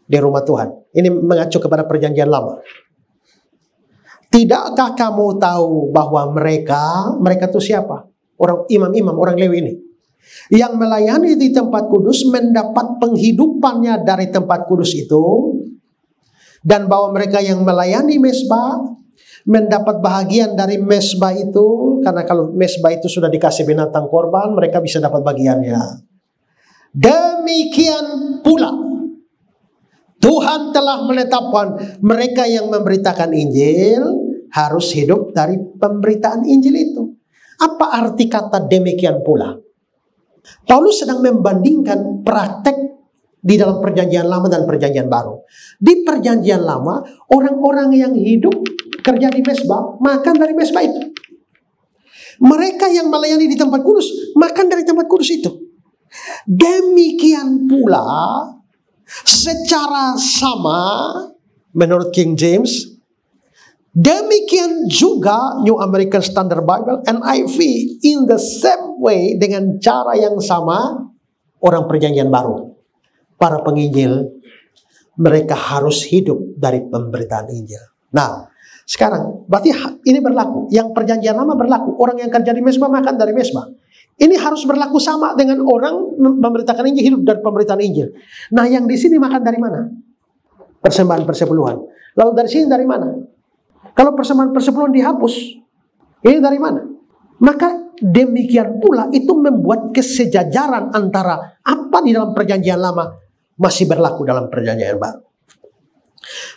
Di rumah Tuhan. Ini mengacu kepada perjanjian lama. Tidakkah kamu tahu bahwa mereka itu siapa? Orang imam-imam, orang Lewi ini. Yang melayani di tempat kudus mendapat penghidupannya dari tempat kudus itu. Dan bahwa mereka yang melayani mesbah mendapat bahagian dari mesbah itu. Karena kalau mesbah itu sudah dikasih binatang korban, mereka bisa dapat bagiannya. Demikian pula Tuhan telah menetapkan mereka yang memberitakan Injil harus hidup dari pemberitaan Injil itu. Apa arti kata demikian pula? Paulus sedang membandingkan praktek di dalam perjanjian lama dan perjanjian baru. Di perjanjian lama, orang-orang yang hidup kerja di mesbah, makan dari mesbah itu. Mereka yang melayani di tempat kudus, makan dari tempat kudus itu. Demikian pula, secara sama, menurut King James, demikian juga New American Standard Bible, NIV, in the same way, dengan cara yang sama, orang perjanjian baru, para penginjil, mereka harus hidup dari pemberitaan Injil. Nah, sekarang, berarti ini berlaku. Yang perjanjian lama berlaku. Orang yang kerja di mesbah makan dari mesbah. Ini harus berlaku sama dengan orang memberitakan Injil, hidup dari pemberitaan Injil. Nah, yang di sini makan dari mana? Persembahan persepuluhan. Lalu dari sini dari mana? Kalau persembahan persepuluhan dihapus, ini dari mana? Maka demikian pula itu membuat kesejajaran antara apa di dalam perjanjian lama masih berlaku dalam perjanjian baru.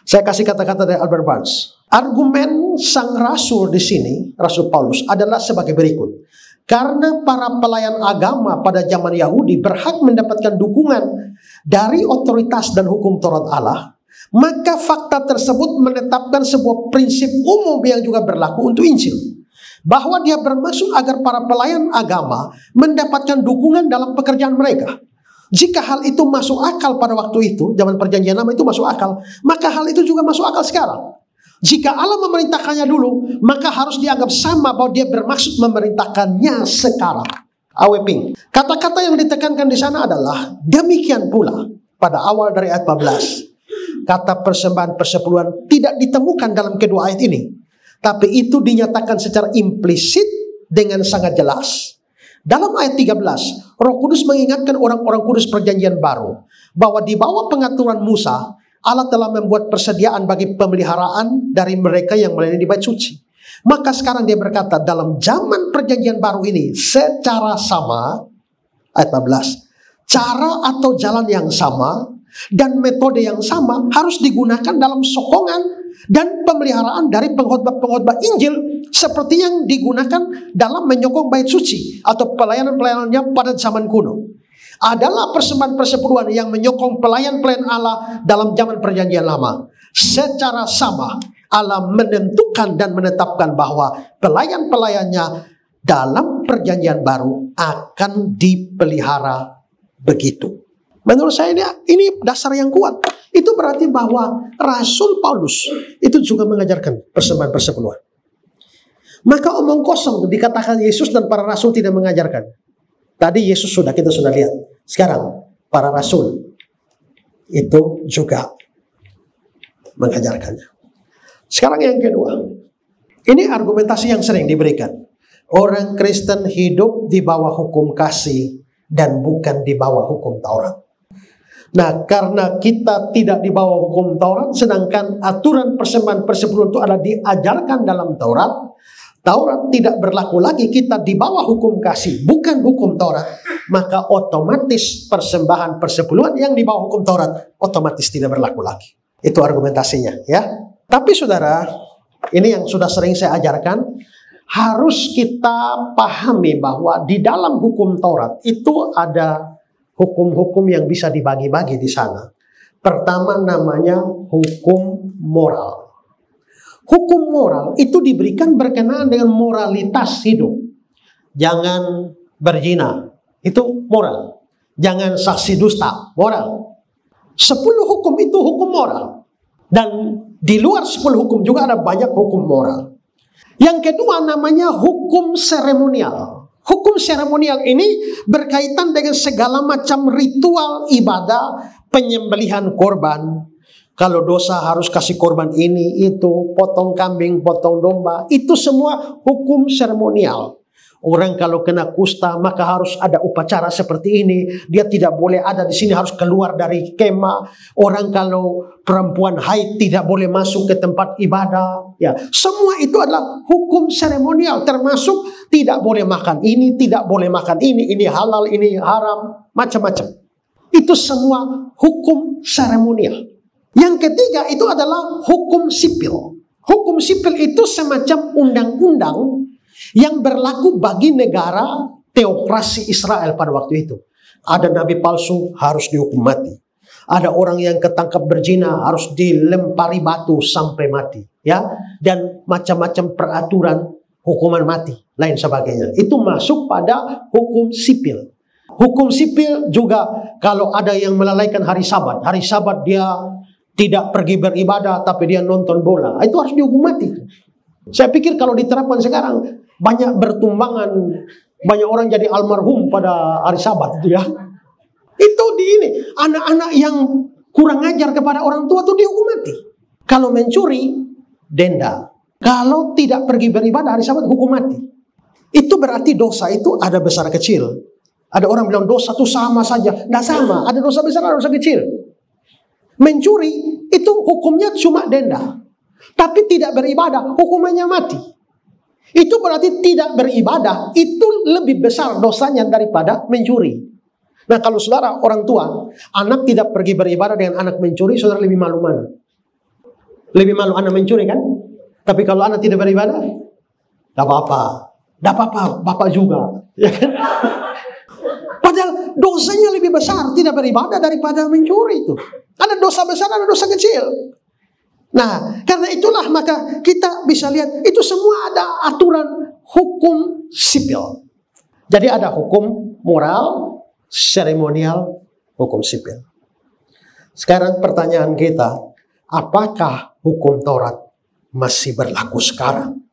Saya kasih kata-kata dari Albert Barnes. Argumen sang rasul di sini, Rasul Paulus, adalah sebagai berikut. Karena para pelayan agama pada zaman Yahudi berhak mendapatkan dukungan dari otoritas dan hukum Taurat Allah, maka fakta tersebut menetapkan sebuah prinsip umum yang juga berlaku untuk Injil. Bahwa dia bermaksud agar para pelayan agama mendapatkan dukungan dalam pekerjaan mereka. Jika hal itu masuk akal pada waktu itu, zaman perjanjian lama itu masuk akal, maka hal itu juga masuk akal sekarang. Jika Allah memerintahkannya dulu, maka harus dianggap sama bahwa dia bermaksud memerintahkannya sekarang. Aweping. Kata-kata yang ditekankan di sana adalah demikian pula pada awal dari ayat 14. Kata persembahan persepuluhan tidak ditemukan dalam kedua ayat ini. Tapi itu dinyatakan secara implisit dengan sangat jelas. Dalam ayat 13, Roh Kudus mengingatkan orang-orang kudus perjanjian baru bahwa di bawah pengaturan Musa, Allah telah membuat persediaan bagi pemeliharaan dari mereka yang melayani di bait suci. Maka sekarang dia berkata dalam zaman perjanjian baru ini secara sama, ayat 14, cara atau jalan yang sama dan metode yang sama harus digunakan dalam sokongan dan pemeliharaan dari pengkhotbah-pengkhotbah Injil seperti yang digunakan dalam menyokong bait suci atau pelayanan-pelayanannya pada zaman kuno. Adalah persembahan persepuluhan yang menyokong pelayan-pelayan Allah dalam zaman perjanjian lama. Secara sama Allah menentukan dan menetapkan bahwa pelayan-pelayannya dalam dalam perjanjian baru akan dipelihara begitu. Menurut saya ini dasar yang kuat. Itu berarti bahwa Rasul Paulus itu juga mengajarkan persembahan persepuluhan. Maka omong kosong dikatakan Yesus dan para rasul tidak mengajarkan. Tadi Yesus kita sudah lihat. Sekarang para rasul itu juga mengajarkannya. Sekarang yang kedua. Ini argumentasi yang sering diberikan. Orang Kristen hidup di bawah hukum kasih dan bukan di bawah hukum Taurat. Nah, karena kita tidak di bawah hukum Taurat, sedangkan aturan persembahan persepuluhan itu adalah diajarkan dalam Taurat, Taurat tidak berlaku lagi, kita di bawah hukum kasih, bukan hukum Taurat, maka otomatis persembahan persepuluhan yang di bawah hukum Taurat otomatis tidak berlaku lagi. Itu argumentasinya, ya. Tapi saudara, ini yang sudah sering saya ajarkan, harus kita pahami bahwa di dalam hukum Taurat itu ada hukum-hukum yang bisa dibagi-bagi di sana. Pertama namanya hukum moral. Hukum moral itu diberikan berkenaan dengan moralitas hidup. Jangan berzina, itu moral. Jangan saksi dusta, moral. 10 hukum itu hukum moral. Dan di luar 10 hukum juga ada banyak hukum moral. Yang kedua namanya hukum seremonial. Hukum seremonial ini berkaitan dengan segala macam ritual ibadah, penyembelihan korban. Kalau dosa harus kasih korban ini, itu, potong kambing, potong domba. Itu semua hukum seremonial. Orang kalau kena kusta, maka harus ada upacara seperti ini. Dia tidak boleh ada di sini, harus keluar dari kemah. Orang kalau perempuan haid tidak boleh masuk ke tempat ibadah. Ya, semua itu adalah hukum seremonial. Termasuk tidak boleh makan ini, tidak boleh makan ini halal, ini haram, macam-macam. Itu semua hukum seremonial. Yang ketiga itu adalah hukum sipil. Hukum sipil itu semacam undang-undang yang berlaku bagi negara teokrasi Israel pada waktu itu. Ada nabi palsu harus dihukum mati. Ada orang yang ketangkap berzina harus dilempari batu sampai mati, ya. Dan macam-macam peraturan hukuman mati, lain sebagainya. Itu masuk pada hukum sipil. Hukum sipil juga kalau ada yang melalaikan hari Sabat dia tidak pergi beribadah tapi dia nonton bola, itu harus dihukum mati. Saya pikir kalau diterapkan sekarang banyak bertumbangan, banyak orang jadi almarhum pada hari Sabat itu, ya. Itu di ini anak-anak yang kurang ajar kepada orang tua itu dihukum mati. Kalau mencuri denda, kalau tidak pergi beribadah hari Sabat hukum mati. Itu berarti dosa itu ada besar kecil. Ada orang bilang dosa itu sama saja, tidak sama. Ada dosa besar, ada dosa kecil. Mencuri itu hukumnya cuma denda, tapi tidak beribadah hukumannya mati. Itu berarti tidak beribadah itu lebih besar dosanya daripada mencuri. Nah, kalau saudara orang tua, anak tidak pergi beribadah dengan anak mencuri, saudara lebih malu mana? Lebih malu anak mencuri kan? Tapi kalau anak tidak beribadah, tidak apa-apa, bapak juga, ya kan? Padahal dosanya lebih besar tidak beribadah daripada mencuri itu. Ada dosa besar, ada dosa kecil. Nah, karena itulah maka kita bisa lihat itu semua ada aturan hukum sipil. Jadi ada hukum moral, seremonial, hukum sipil. Sekarang pertanyaan kita, apakah hukum Taurat masih berlaku sekarang?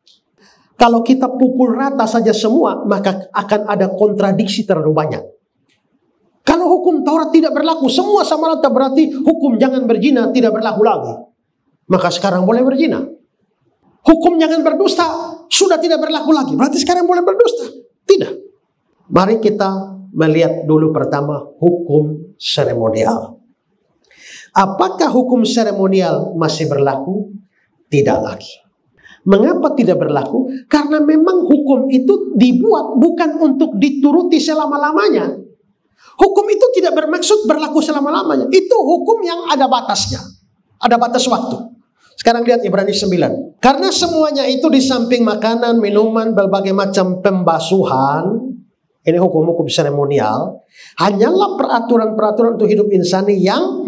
Kalau kita pukul rata saja semua, maka akan ada kontradiksi terlalu banyak. Kalau hukum Taurat tidak berlaku, semua sama rata, berarti hukum jangan berzina tidak berlaku lagi. Maka sekarang boleh berzina. Hukum jangan berdusta sudah tidak berlaku lagi, berarti sekarang boleh berdusta. Tidak. Mari kita melihat dulu pertama hukum seremonial. Apakah hukum seremonial masih berlaku? Tidak lagi. Mengapa tidak berlaku? Karena memang hukum itu dibuat bukan untuk dituruti selama-lamanya. Hukum itu tidak bermaksud berlaku selama-lamanya. Itu hukum yang ada batasnya. Ada batas waktu. Sekarang lihat Ibrani 9. Karena semuanya itu di samping makanan, minuman, berbagai macam pembasuhan. Ini hukum-hukum seremonial. Hanyalah peraturan-peraturan untuk hidup insani yang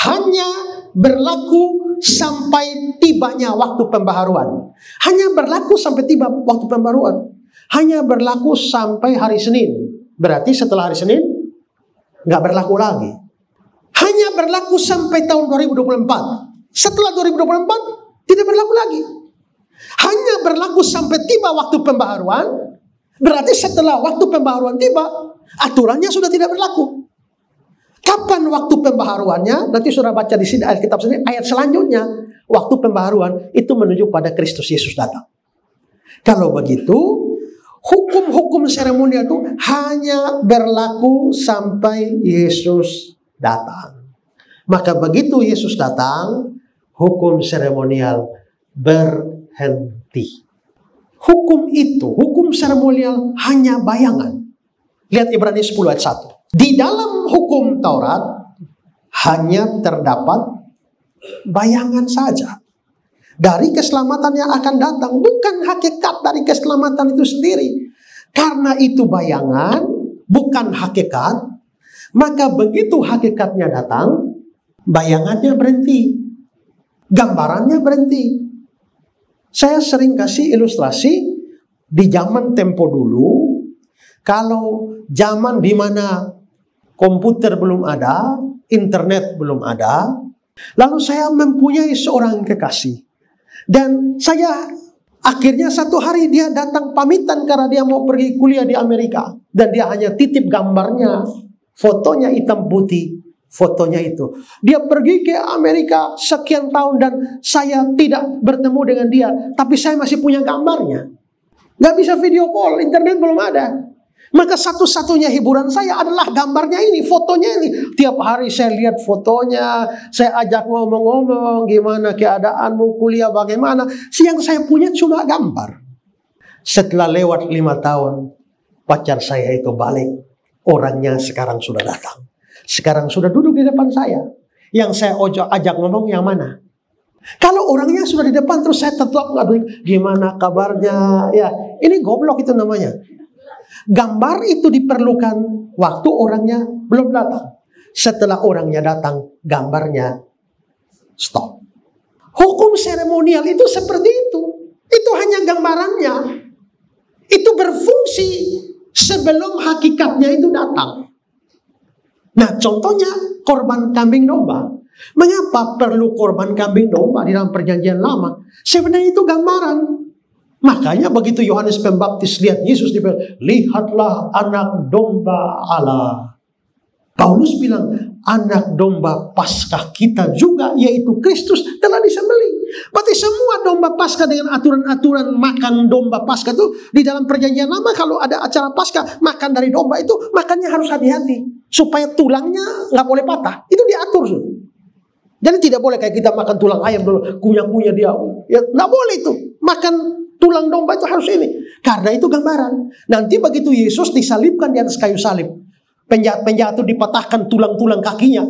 hanya berlaku sampai tibanya waktu pembaharuan. Hanya berlaku sampai tiba waktu pembaharuan. hanya berlaku sampai hari Senin. Berarti setelah hari Senin nggak berlaku lagi. Hanya berlaku sampai tahun 2024. Setelah 2024 tidak berlaku lagi. Hanya berlaku sampai tiba waktu pembaharuan. Berarti setelah waktu pembaharuan tiba, aturannya sudah tidak berlaku. Kapan waktu pembaharuannya? Nanti sudah baca di sini ayat kitab sini, ayat selanjutnya. Waktu pembaharuan itu menuju pada Kristus Yesus datang. Kalau begitu, hukum-hukum seremonial itu hanya berlaku sampai Yesus datang. Maka begitu Yesus datang, hukum seremonial berhenti. Hukum itu, hukum seremonial hanya bayangan. Lihat Ibrani 10 ayat 1. Di dalam hukum Taurat hanya terdapat bayangan saja dari keselamatan yang akan datang, bukan hakikat dari keselamatan itu sendiri. Karena itu bayangan, bukan hakikat, maka begitu hakikatnya datang, bayangannya berhenti, gambarannya berhenti. Saya sering kasih ilustrasi di zaman tempo dulu, kalau zaman di mana komputer belum ada, internet belum ada, lalu saya mempunyai seorang kekasih. Dan saya akhirnya satu hari dia datang pamitan karena dia mau pergi kuliah di Amerika. Dan dia hanya titip gambarnya, fotonya hitam putih, fotonya itu. Dia pergi ke Amerika sekian tahun dan saya tidak bertemu dengan dia. Tapi saya masih punya gambarnya. Gak bisa video call, internet belum ada. Maka satu-satunya hiburan saya adalah gambarnya ini, fotonya ini. Tiap hari saya lihat fotonya, saya ajak ngomong-ngomong, gimana keadaanmu, kuliah bagaimana. Yang saya punya cuma gambar. Setelah lewat 5 tahun, pacar saya itu balik. Orangnya sekarang sudah datang. Sekarang sudah duduk di depan saya. Yang saya ajak ngomong yang mana? Kalau orangnya sudah di depan, terus saya tetap gimana kabarnya. Ya, ini goblok itu namanya. Gambar itu diperlukan waktu orangnya belum datang. Setelah orangnya datang, gambarnya stop. Hukum seremonial itu seperti itu. Itu hanya gambarannya. Itu berfungsi sebelum hakikatnya itu datang. Nah, contohnya korban kambing domba. Mengapa perlu korban kambing domba di dalam perjanjian lama? Sebenarnya itu gambaran. Makanya begitu Yohanes Pembaptis lihat Yesus, dia bilang, lihatlah anak domba Allah. Paulus bilang, anak domba Paskah kita juga, yaitu Kristus, telah disembelih. Berarti semua domba Paskah dengan aturan-aturan makan domba Paskah itu di dalam perjanjian lama, kalau ada acara Paskah makan dari domba itu, makannya harus hati-hati supaya tulangnya nggak boleh patah. Itu diatur. Jadi tidak boleh kayak kita makan tulang ayam dulu, kunyah-kunyah dia. Ya nggak boleh itu. Makan tulang domba itu harus ini. Karena itu gambaran. Nanti begitu Yesus disalibkan di atas kayu salib, penjahat-penjahat itu dipatahkan tulang-tulang kakinya.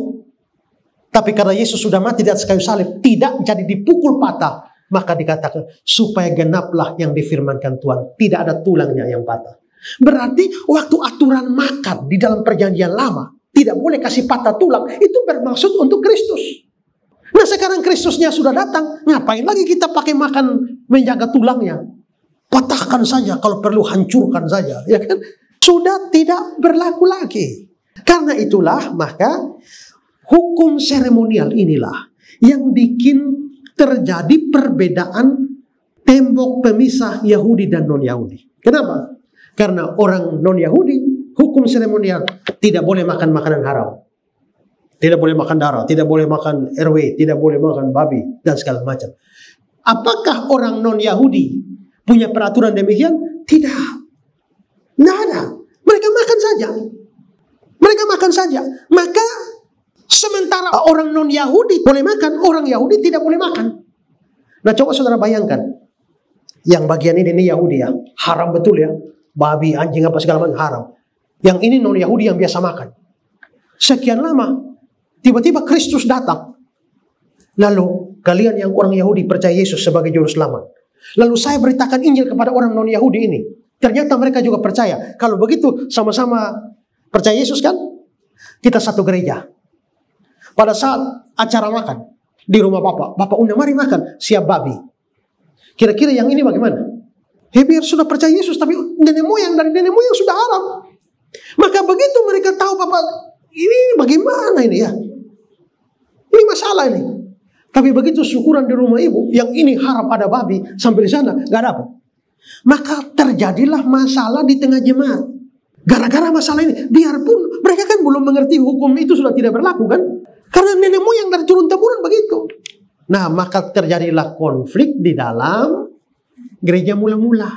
Tapi karena Yesus sudah mati di atas kayu salib, tidak jadi dipukul patah. Maka dikatakan, supaya genaplah yang difirmankan Tuhan. Tidak ada tulangnya yang patah. Berarti waktu aturan makan di dalam perjanjian lama, tidak boleh kasih patah tulang. Itu bermaksud untuk Kristus. Nah sekarang Kristusnya sudah datang, ngapain lagi kita pakai makan menjaga tulangnya? Patahkan saja, kalau perlu hancurkan saja, ya kan? Sudah tidak berlaku lagi. Karena itulah maka hukum seremonial inilah yang bikin terjadi perbedaan tembok pemisah Yahudi dan non-Yahudi. Kenapa? Karena orang non-Yahudi hukum seremonial tidak boleh makan makanan haram. Tidak boleh makan darah, tidak boleh makan RW, tidak boleh makan babi, dan segala macam. Apakah orang non-Yahudi punya peraturan demikian? Tidak. Tidak ada. Mereka makan saja. Mereka makan saja. Maka sementara orang non-Yahudi boleh makan, orang Yahudi tidak boleh makan. Nah coba saudara bayangkan. Yang bagian ini Yahudi ya. Haram betul ya. Babi, anjing, apa segala macam haram. Yang ini non-Yahudi yang biasa makan. Sekian lama. Tiba-tiba Kristus datang. Lalu kalian yang orang Yahudi percaya Yesus sebagai juru selamat. Lalu saya beritakan Injil kepada orang non-Yahudi ini. Ternyata mereka juga percaya. Kalau begitu sama-sama percaya Yesus kan? Kita satu gereja. Pada saat acara makan di rumah Bapak undang mari makan, siap babi. Kira-kira yang ini bagaimana? Heber sudah percaya Yesus, tapi nenek moyang dari nenek moyang sudah Arab. Maka begitu mereka tahu, Bapak, ini bagaimana ini ya? Ini masalah ini. Tapi begitu syukuran di rumah ibu, yang ini harap ada babi, sampai di sana gak dapat. Maka terjadilah masalah di tengah jemaat. Gara-gara masalah ini, biarpun mereka kan belum mengerti hukum itu sudah tidak berlaku kan? Karena nenek moyang dari turun-temurun begitu. Nah, maka terjadilah konflik di dalam gereja mula-mula.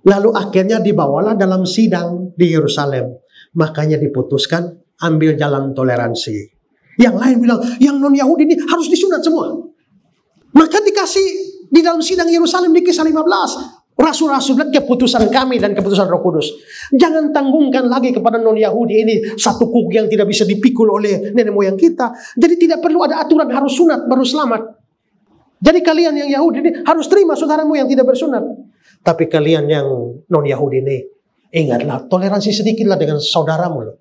Lalu akhirnya dibawalah dalam sidang di Yerusalem. Makanya diputuskan ambil jalan toleransi. Yang lain bilang, yang non-Yahudi ini harus disunat semua. Maka dikasih di dalam sidang Yerusalem di Kisah 15. Rasul-rasul bilang keputusan kami dan keputusan Roh Kudus. Jangan tanggungkan lagi kepada non-Yahudi ini satu kuk yang tidak bisa dipikul oleh nenek moyang kita. Jadi tidak perlu ada aturan harus sunat baru selamat. Jadi kalian yang Yahudi ini harus terima saudaramu yang tidak bersunat. Tapi kalian yang non-Yahudi ini, ingatlah, toleransi sedikitlah dengan saudaramu loh.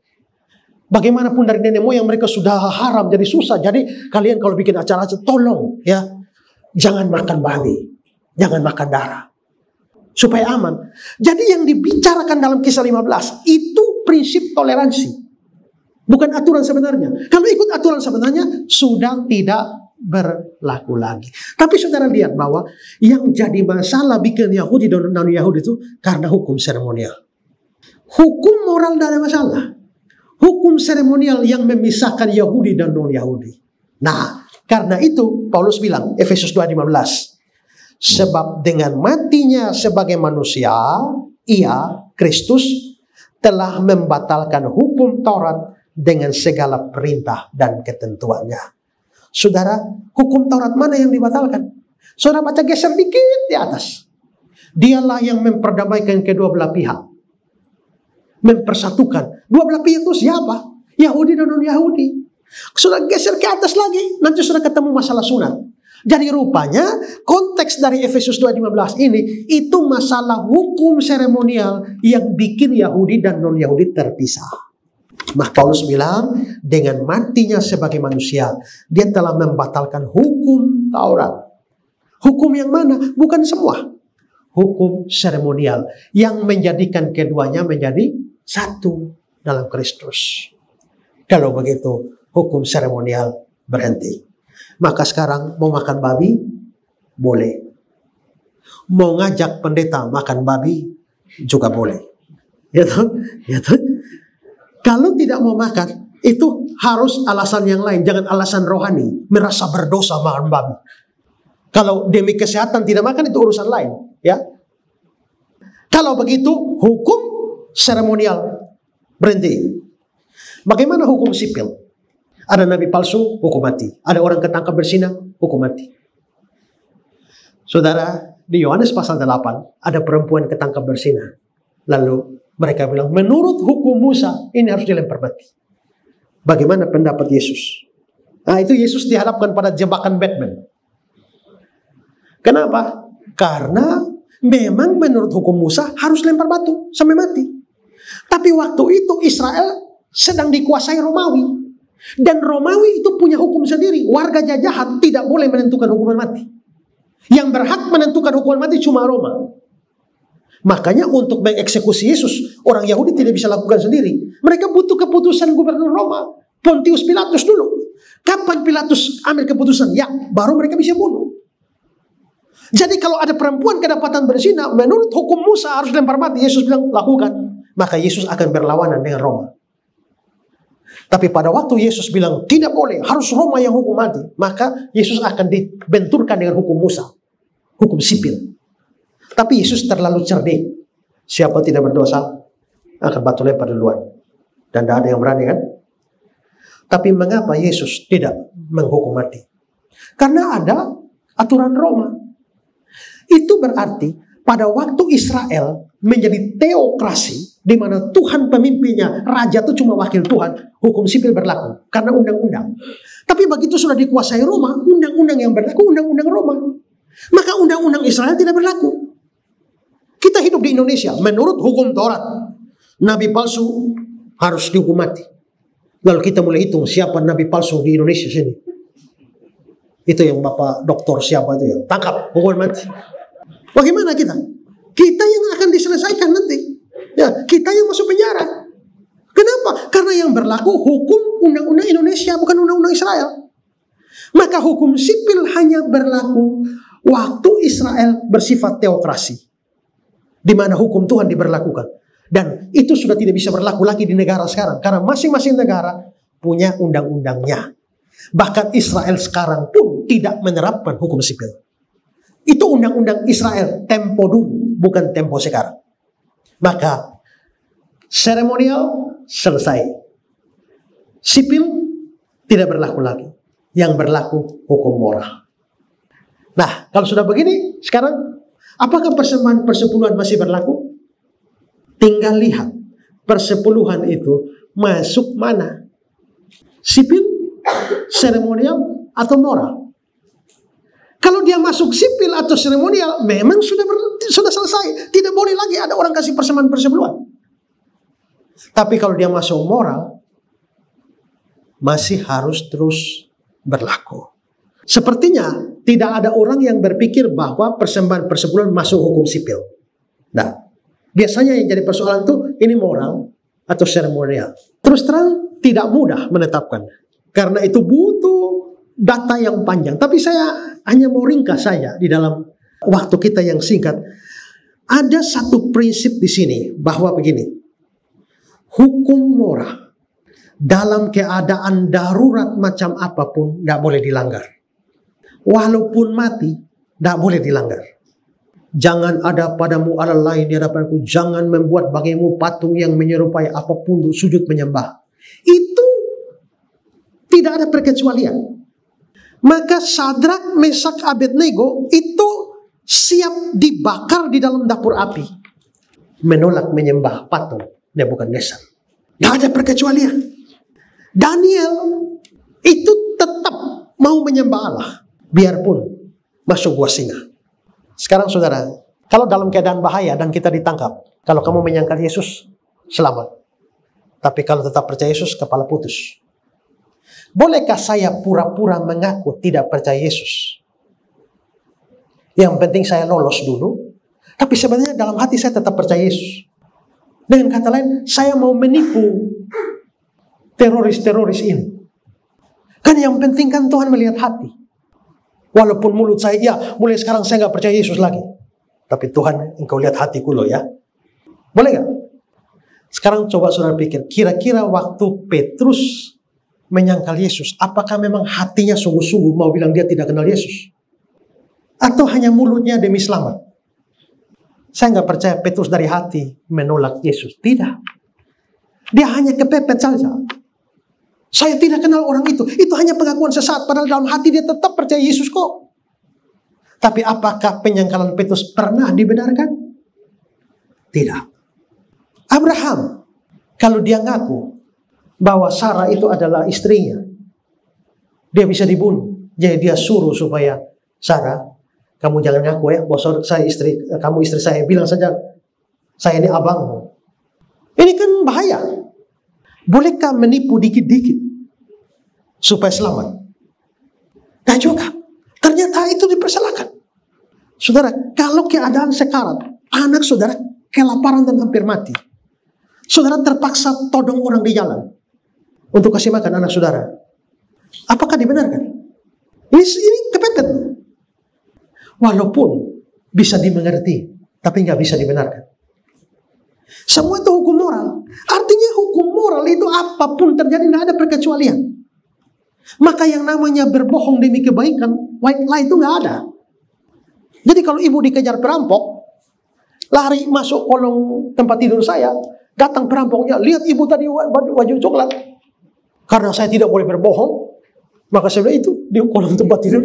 Bagaimanapun dari nenek moyang mereka sudah haram, jadi susah. Jadi kalian kalau bikin acara-acara, tolong ya, jangan makan babi, jangan makan darah, supaya aman. Jadi yang dibicarakan dalam Kisah 15 itu prinsip toleransi, bukan aturan sebenarnya. Kalau ikut aturan sebenarnya sudah tidak berlaku lagi. Tapi saudara lihat bahwa yang jadi masalah bikin Yahudi dan non-Yahudi itu karena hukum seremonial. Hukum moral tidak ada masalah. Hukum seremonial yang memisahkan Yahudi dan non-Yahudi. Nah, karena itu Paulus bilang, Efesus 2:15, sebab dengan matinya sebagai manusia, ia, Kristus, telah membatalkan hukum Taurat dengan segala perintah dan ketentuannya. Saudara, hukum Taurat mana yang dibatalkan? Saudara baca geser dikit di atas. Dialah yang memperdamaikan kedua belah pihak. Mempersatukan. Dua belah pihak itu siapa? Yahudi dan non-Yahudi. Saudara geser ke atas lagi, nanti sudah ketemu masalah sunat. Jadi rupanya konteks dari Efesus 2:15 ini itu masalah hukum seremonial yang bikin Yahudi dan non-Yahudi terpisah. Maka Paulus bilang, dengan matinya sebagai manusia, dia telah membatalkan hukum Taurat. Hukum yang mana? Bukan semua. Hukum seremonial yang menjadikan keduanya menjadi satu dalam Kristus. Kalau begitu, hukum seremonial berhenti. Maka sekarang mau makan babi, boleh. Mau ngajak pendeta makan babi, juga boleh. Ya toh? Ya toh? Kalau tidak mau makan, itu harus alasan yang lain. Jangan alasan rohani, merasa berdosa makan babi. Kalau demi kesehatan tidak makan, itu urusan lain. Ya. Kalau begitu, hukum seremonial berhenti. Bagaimana hukum sipil? Ada nabi palsu, hukum mati. Ada orang ketangkap berzina, hukum mati. Saudara, di Yohanes pasal 8, ada perempuan ketangkap berzina. Lalu mereka bilang, menurut hukum Musa, ini harus dilempar mati. Bagaimana pendapat Yesus? Nah, itu Yesus dihadapkan pada jebakan Batman. Kenapa? Karena memang menurut hukum Musa harus lempar batu sampai mati. Tapi waktu itu Israel sedang dikuasai Romawi. Dan Romawi itu punya hukum sendiri. Warga jajahan tidak boleh menentukan hukuman mati. Yang berhak menentukan hukuman mati cuma Roma. Makanya untuk mengeksekusi Yesus, orang Yahudi tidak bisa lakukan sendiri. Mereka butuh keputusan gubernur Roma, Pontius Pilatus dulu. Kapan Pilatus ambil keputusan? Ya, baru mereka bisa bunuh. Jadi kalau ada perempuan kedapatan berzina, menurut hukum Musa harus lempar mati. Yesus bilang, lakukan. Maka Yesus akan berlawanan dengan Roma. Tapi pada waktu Yesus bilang, tidak boleh, harus Roma yang hukum mati. Maka Yesus akan dibenturkan dengan hukum Musa, hukum sipil. Tapi Yesus terlalu cerdik. Siapa tidak berdosa akan batu lempar duluan. Dan tidak ada yang berani kan? Tapi mengapa Yesus tidak menghukum mati? Karena ada aturan Roma. Itu berarti pada waktu Israel menjadi teokrasi, di mana Tuhan pemimpinnya, raja itu cuma wakil Tuhan, hukum sipil berlaku karena undang-undang. Tapi begitu sudah dikuasai Roma, undang-undang yang berlaku undang-undang Roma. Maka undang-undang Israel tidak berlaku. Kita hidup di Indonesia menurut hukum Taurat. Nabi palsu harus dihukum mati. Lalu kita mulai hitung siapa nabi palsu di Indonesia sini. Itu yang Bapak doktor siapa itu ya, tangkap, hukum mati. Bagaimana kita? Kita yang akan diselesaikan nanti. Ya, kita yang masuk penjara. Kenapa? Karena yang berlaku hukum undang-undang Indonesia, bukan undang-undang Israel. Maka hukum sipil hanya berlaku waktu Israel bersifat teokrasi, di mana hukum Tuhan diberlakukan. Dan itu sudah tidak bisa berlaku lagi di negara sekarang, karena masing-masing negara punya undang-undangnya. Bahkan Israel sekarang pun tidak menerapkan hukum sipil. Itu undang-undang Israel tempo dulu, bukan tempo sekarang. Maka seremonial selesai. Sipil tidak berlaku lagi. Yang berlaku hukum moral. Nah, kalau sudah begini, sekarang apakah persembahan persepuluhan masih berlaku? Tinggal lihat persepuluhan itu masuk mana? Sipil, seremonial, atau moral? Kalau dia masuk sipil atau seremonial, memang sudah selesai. Tidak boleh lagi ada orang kasih persembahan persepuluhan. Tapi kalau dia masuk moral, masih harus terus berlaku. Sepertinya tidak ada orang yang berpikir bahwa persembahan persepuluhan masuk hukum sipil. Nah, biasanya yang jadi persoalan itu ini moral atau seremonial. Terus terang tidak mudah menetapkan. Karena itu butuh data yang panjang. Tapi saya hanya mau ringkas saja di dalam waktu kita yang singkat. Ada satu prinsip di sini bahwa begini. Hukum moral dalam keadaan darurat macam apapun tidak boleh dilanggar. Walaupun mati, tidak boleh dilanggar. Jangan ada padamu Allah lain di hadapanku. Jangan membuat bagimu patung yang menyerupai apapun untuk sujud menyembah. Itu tidak ada perkecualian. Maka Sadrak, Mesak, Abednego itu siap dibakar di dalam dapur api. Menolak menyembah patung. Dia bukan Nesar. Tidak ada perkecualian. Daniel itu tetap mau menyembah Allah. Biarpun masuk gua singa. Sekarang saudara, kalau dalam keadaan bahaya dan kita ditangkap. Kalau kamu menyangkal Yesus, selamat. Tapi kalau tetap percaya Yesus, kepala putus. Bolehkah saya pura-pura mengaku tidak percaya Yesus? Yang penting saya lolos dulu. Tapi sebenarnya dalam hati saya tetap percaya Yesus. Dengan kata lain, saya mau menipu teroris-teroris ini. Kan yang penting kan Tuhan melihat hati. Walaupun mulut saya, ya mulai sekarang saya nggak percaya Yesus lagi. Tapi Tuhan, engkau lihat hatiku loh ya. Boleh nggak? Sekarang coba saudara pikir, kira-kira waktu Petrus menyangkal Yesus, apakah memang hatinya sungguh-sungguh mau bilang dia tidak kenal Yesus? Atau hanya mulutnya demi selamat? Saya nggak percaya Petrus dari hati menolak Yesus. Tidak. Dia hanya kepepet saja. Saya tidak kenal orang itu. Itu hanya pengakuan sesaat. Padahal dalam hati dia tetap percaya Yesus kok. Tapi apakah penyangkalan Petrus pernah dibenarkan? Tidak. Abraham, kalau dia ngaku bahwa Sarah itu adalah istrinya, dia bisa dibunuh. Jadi dia suruh supaya Sarah, kamu jangan ngaku ya, bahwa saya istri, kamu istri saya. Bilang saja, saya ini abangmu. Ini kan bahaya. Bolehkah menipu dikit-dikit supaya selamat? Nah juga, ternyata itu dipersalahkan. Saudara, kalau keadaan sekarat, anak saudara kelaparan dan hampir mati. Saudara terpaksa todong orang di jalan untuk kasih makan anak saudara. Apakah dibenarkan? Ini kepepet. Walaupun bisa dimengerti, tapi nggak bisa dibenarkan. Semua itu hukum moral. Artinya hukum moral itu apapun terjadi tidak ada perkecualian. Maka yang namanya berbohong demi kebaikan, white lie itu nggak ada. Jadi kalau ibu dikejar perampok, lari masuk kolong tempat tidur saya, datang perampoknya, lihat ibu tadi baju coklat. Karena saya tidak boleh berbohong, maka saya bilang itu di kolong tempat tidur.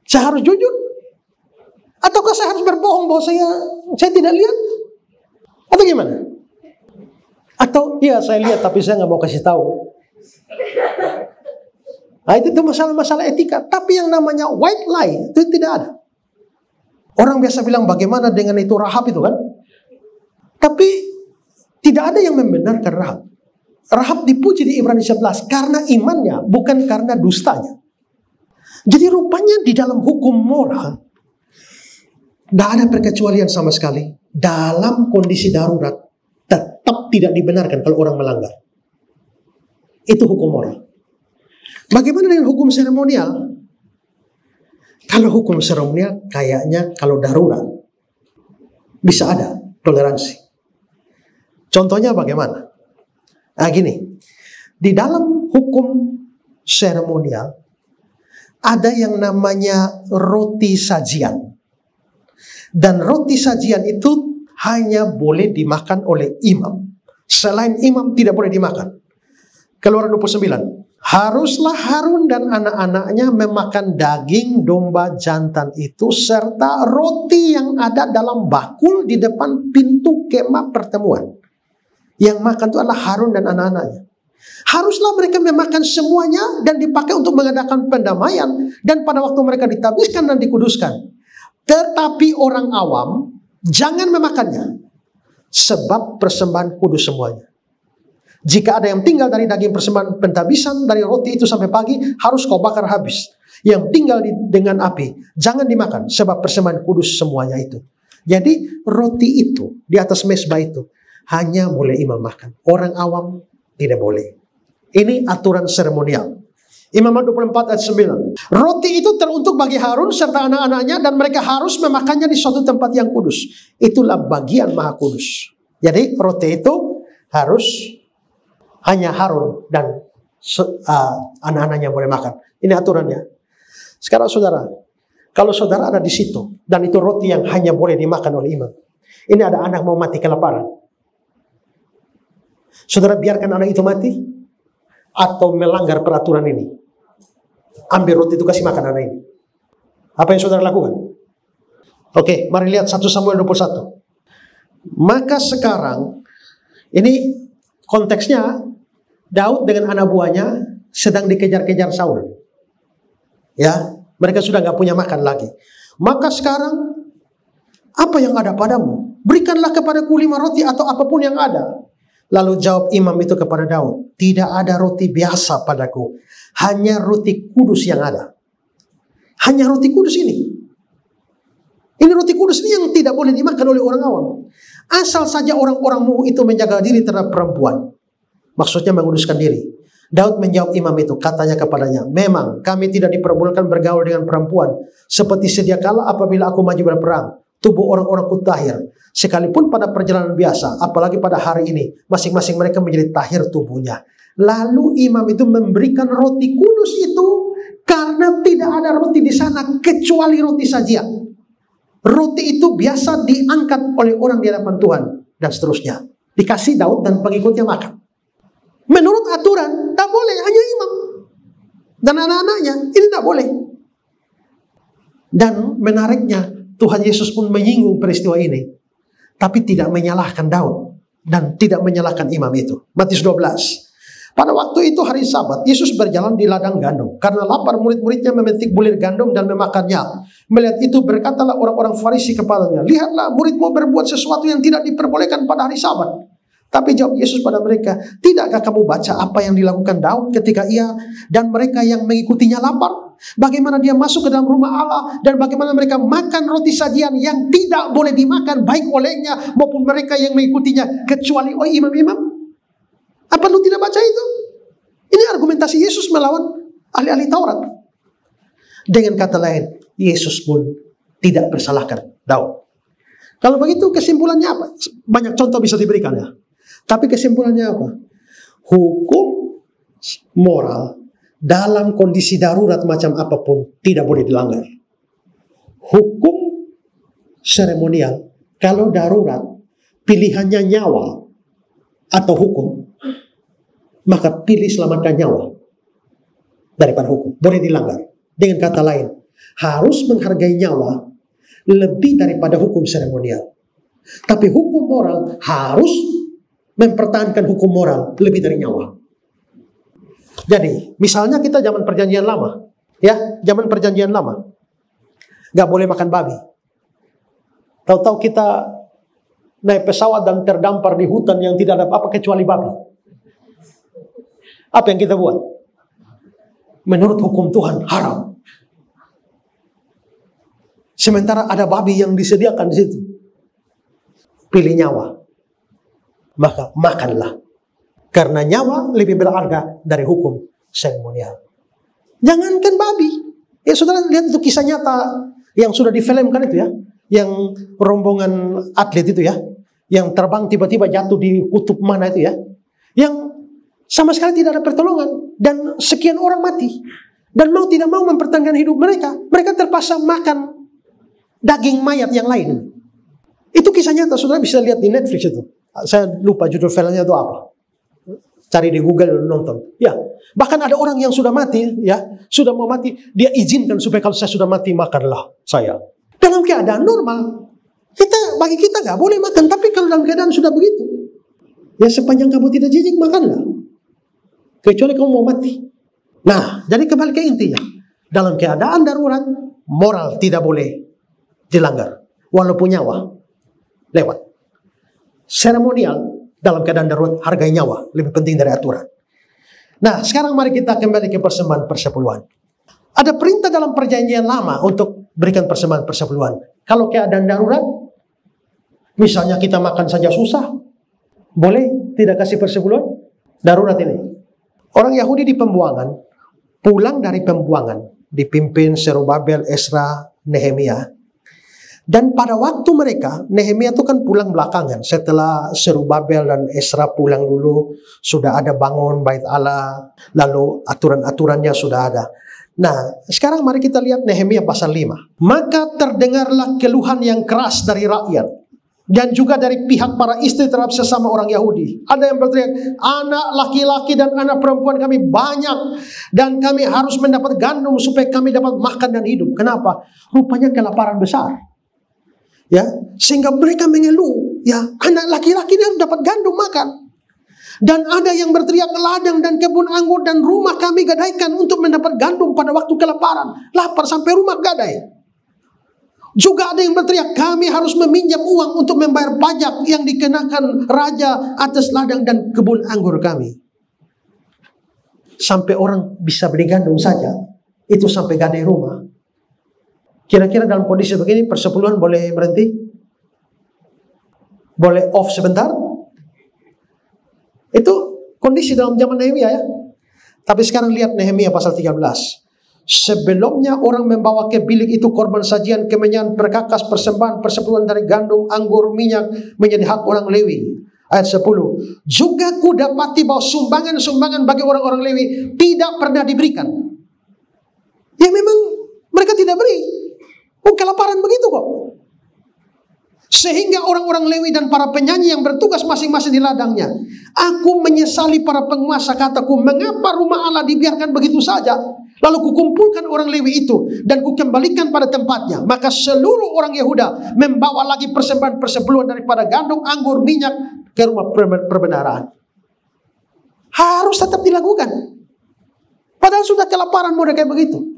Saya harus jujur. Ataukah saya harus berbohong bahwa saya tidak lihat? Atau gimana? Atau ya saya lihat tapi saya nggak mau kasih tahu. Nah itu masalah-masalah etika. Tapi yang namanya white lie itu tidak ada. Orang biasa bilang bagaimana dengan itu Rahab itu kan? Tapi tidak ada yang membenarkan Rahab. Rahab dipuji di Ibrani 11 karena imannya, bukan karena dustanya. Jadi rupanya di dalam hukum moral Tidak ada perkecualian sama sekali. Dalam kondisi darurat, tetap tidak dibenarkan kalau orang melanggar. Itu hukum moral. Bagaimana dengan hukum seremonial? Kalau hukum seremonial, kayaknya kalau darurat, bisa ada toleransi. Contohnya bagaimana? Nah gini, di dalam hukum seremonial, ada yang namanya roti sajian. Dan roti sajian itu hanya boleh dimakan oleh imam. Selain imam tidak boleh dimakan. Keluaran 29. Haruslah Harun dan anak-anaknya memakan daging domba jantan itu serta roti yang ada dalam bakul di depan pintu kemah pertemuan. Yang makan itu adalah Harun dan anak-anaknya. Haruslah mereka memakan semuanya dan dipakai untuk mengadakan pendamaian. Dan pada waktu mereka ditabiskan dan dikuduskan. Tetapi orang awam jangan memakannya, sebab persembahan kudus semuanya. Jika ada yang tinggal dari daging persembahan pentabisan, dari roti itu sampai pagi, harus kau bakar habis. Yang tinggal dengan api, jangan dimakan, sebab persembahan kudus semuanya itu. Jadi roti itu, di atas mezbah itu, hanya boleh imam makan. Orang awam tidak boleh. Ini aturan seremonial. Imamat 24 ayat 9. Roti itu teruntuk bagi Harun serta anak-anaknya, dan mereka harus memakannya di suatu tempat yang kudus. Itulah bagian maha kudus. Jadi roti itu harus hanya Harun dan anak-anaknya boleh makan. Ini aturannya. Sekarang saudara, kalau saudara ada di situ dan itu roti yang hanya boleh dimakan oleh imam, ini ada anak mau mati kelaparan, saudara biarkan anak itu mati atau melanggar peraturan ini? Ambil roti itu kasih makan anak ini. Apa yang saudara lakukan? Oke, mari lihat 1 Samuel 21. Maka sekarang ini konteksnya Daud dengan anak buahnya sedang dikejar-kejar Saul. Ya, mereka sudah nggak punya makan lagi. Maka sekarang apa yang ada padamu? Berikanlah kepadaku 5 roti atau apapun yang ada. Lalu jawab imam itu kepada Daud, tidak ada roti biasa padaku, hanya roti kudus yang ada. Hanya roti kudus ini. Ini roti kudus ini yang tidak boleh dimakan oleh orang awam. Asal saja orang-orangmu itu menjaga diri terhadap perempuan. Maksudnya menguduskan diri. Daud menjawab imam itu, katanya kepadanya, memang kami tidak diperbolehkan bergaul dengan perempuan, seperti sedia kala apabila aku maju berperang. Tubuh orang-orangku tahir, sekalipun pada perjalanan biasa, apalagi pada hari ini, masing-masing mereka menjadi tahir tubuhnya. Lalu imam itu memberikan roti kudus itu, karena tidak ada roti di sana kecuali roti sajian. Roti itu biasa diangkat oleh orang di hadapan Tuhan, dan seterusnya. Dikasih Daud dan pengikutnya makan. Menurut aturan, tak boleh, hanya imam dan anak-anaknya, ini tak boleh. Dan menariknya, Tuhan Yesus pun menyinggung peristiwa ini, tapi tidak menyalahkan Daud dan tidak menyalahkan imam itu. Matius 12. Pada waktu itu hari Sabat, Yesus berjalan di ladang gandum. Karena lapar, murid-muridnya memetik bulir gandum dan memakannya. Melihat itu berkatalah orang-orang Farisi kepadanya, lihatlah muridmu berbuat sesuatu yang tidak diperbolehkan pada hari Sabat. Tapi jawab Yesus pada mereka, tidakkah kamu baca apa yang dilakukan Daud ketika ia dan mereka yang mengikutinya lapar? Bagaimana dia masuk ke dalam rumah Allah dan bagaimana mereka makan roti sajian yang tidak boleh dimakan baik olehnya maupun mereka yang mengikutinya kecuali oleh imam-imam? Apa lu tidak baca itu? Ini argumentasi Yesus melawan ahli-ahli Taurat. Dengan kata lain, Yesus pun tidak bersalahkan Daud. Kalau begitu kesimpulannya apa? Banyak contoh bisa diberikan ya. Tapi kesimpulannya apa? Hukum moral dalam kondisi darurat macam apapun tidak boleh dilanggar. Hukum seremonial kalau darurat pilihannya nyawa atau hukum, maka pilih selamatkan nyawa daripada hukum. Boleh dilanggar. Dengan kata lain, harus menghargai nyawa lebih daripada hukum seremonial. Tapi hukum moral harus mempertahankan hukum moral lebih dari nyawa. Jadi, misalnya kita zaman perjanjian lama, ya, zaman perjanjian lama, nggak boleh makan babi. Tahu-tahu kita naik pesawat dan terdampar di hutan yang tidak ada apa-apa kecuali babi. Apa yang kita buat? Menurut hukum Tuhan haram. Sementara ada babi yang disediakan di situ. Pilih nyawa, maka makanlah. Karena nyawa lebih berharga dari hukum seremonial. Jangankan babi. Ya saudara lihat itu kisah nyata yang sudah difilmkan itu ya. Yang rombongan atlet itu ya. Yang terbang tiba-tiba jatuh di kutub mana itu ya. Yang sama sekali tidak ada pertolongan. Dan sekian orang mati. Dan mau tidak mau mempertahankan hidup mereka. Mereka terpaksa makan daging mayat yang lain. Itu kisah nyata. Saudara bisa lihat di Netflix itu. Saya lupa judul filmnya itu apa. Cari di Google nonton. Ya, bahkan ada orang yang sudah mati, ya, sudah mau mati, dia izinkan supaya kalau saya sudah mati makanlah saya. Dalam keadaan normal, bagi kita nggak boleh makan, tapi kalau dalam keadaan sudah begitu, ya sepanjang kamu tidak jijik makanlah, kecuali kamu mau mati. Nah, jadi kembali ke intinya, dalam keadaan darurat, moral tidak boleh dilanggar, walaupun nyawa lewat. Seremonial dalam keadaan darurat, hargai nyawa lebih penting dari aturan. Nah, sekarang mari kita kembali ke persembahan persepuluhan. Ada perintah dalam perjanjian lama untuk berikan persembahan persepuluhan. Kalau keadaan darurat, misalnya kita makan saja susah, boleh tidak kasih persepuluhan? Darurat ini. Orang Yahudi di pembuangan, pulang dari pembuangan, dipimpin Zerubabel, Ezra, Nehemia. Dan pada waktu mereka, Nehemia itu kan pulang belakangan. Setelah Zerubabel dan Ezra pulang dulu, sudah ada bangun bait Allah, lalu aturan-aturannya sudah ada. Nah, sekarang mari kita lihat Nehemia pasal 5. Maka terdengarlah keluhan yang keras dari rakyat, dan juga dari pihak para istri terhadap sesama orang Yahudi. Ada yang berteriak, anak laki-laki dan anak perempuan kami banyak, dan kami harus mendapat gandum supaya kami dapat makan dan hidup. Kenapa? Rupanya kelaparan besar. Ya, sehingga mereka mengeluh, ya, anak laki-laki dia harus dapat gandum makan. Dan ada yang berteriak, ladang dan kebun anggur dan rumah kami gadaikan untuk mendapat gandum pada waktu kelaparan. Lapar sampai rumah gadai. Juga ada yang berteriak, kami harus meminjam uang untuk membayar pajak yang dikenakan raja atas ladang dan kebun anggur kami. Sampai orang bisa beli gandum saja, itu sampai gadai rumah. Kira-kira dalam kondisi begini persepuluhan boleh berhenti? Boleh off sebentar? Itu kondisi dalam zaman Nehemia ya. Tapi sekarang lihat Nehemia pasal 13. Sebelumnya orang membawa ke bilik itu korban sajian, kemenyan, perkakas, persembahan, persepuluhan dari gandum, anggur, minyak menjadi hak orang Lewi. Ayat 10. Juga ku dapati bahwa sumbangan-sumbangan bagi orang-orang Lewi tidak pernah diberikan. Ya memang mereka tidak beri. Kelaparan begitu kok. Sehingga orang-orang Lewi dan para penyanyi yang bertugas masing-masing di ladangnya. Aku menyesali para penguasa, kataku, mengapa rumah Allah dibiarkan begitu saja? Lalu kukumpulkan orang Lewi itu dan kukembalikan pada tempatnya. Maka seluruh orang Yehuda membawa lagi persembahan persepuluhan daripada gandum, anggur, minyak ke rumah perbendaharaan. Harus tetap dilakukan. Padahal sudah kelaparan mudah kayak begitu.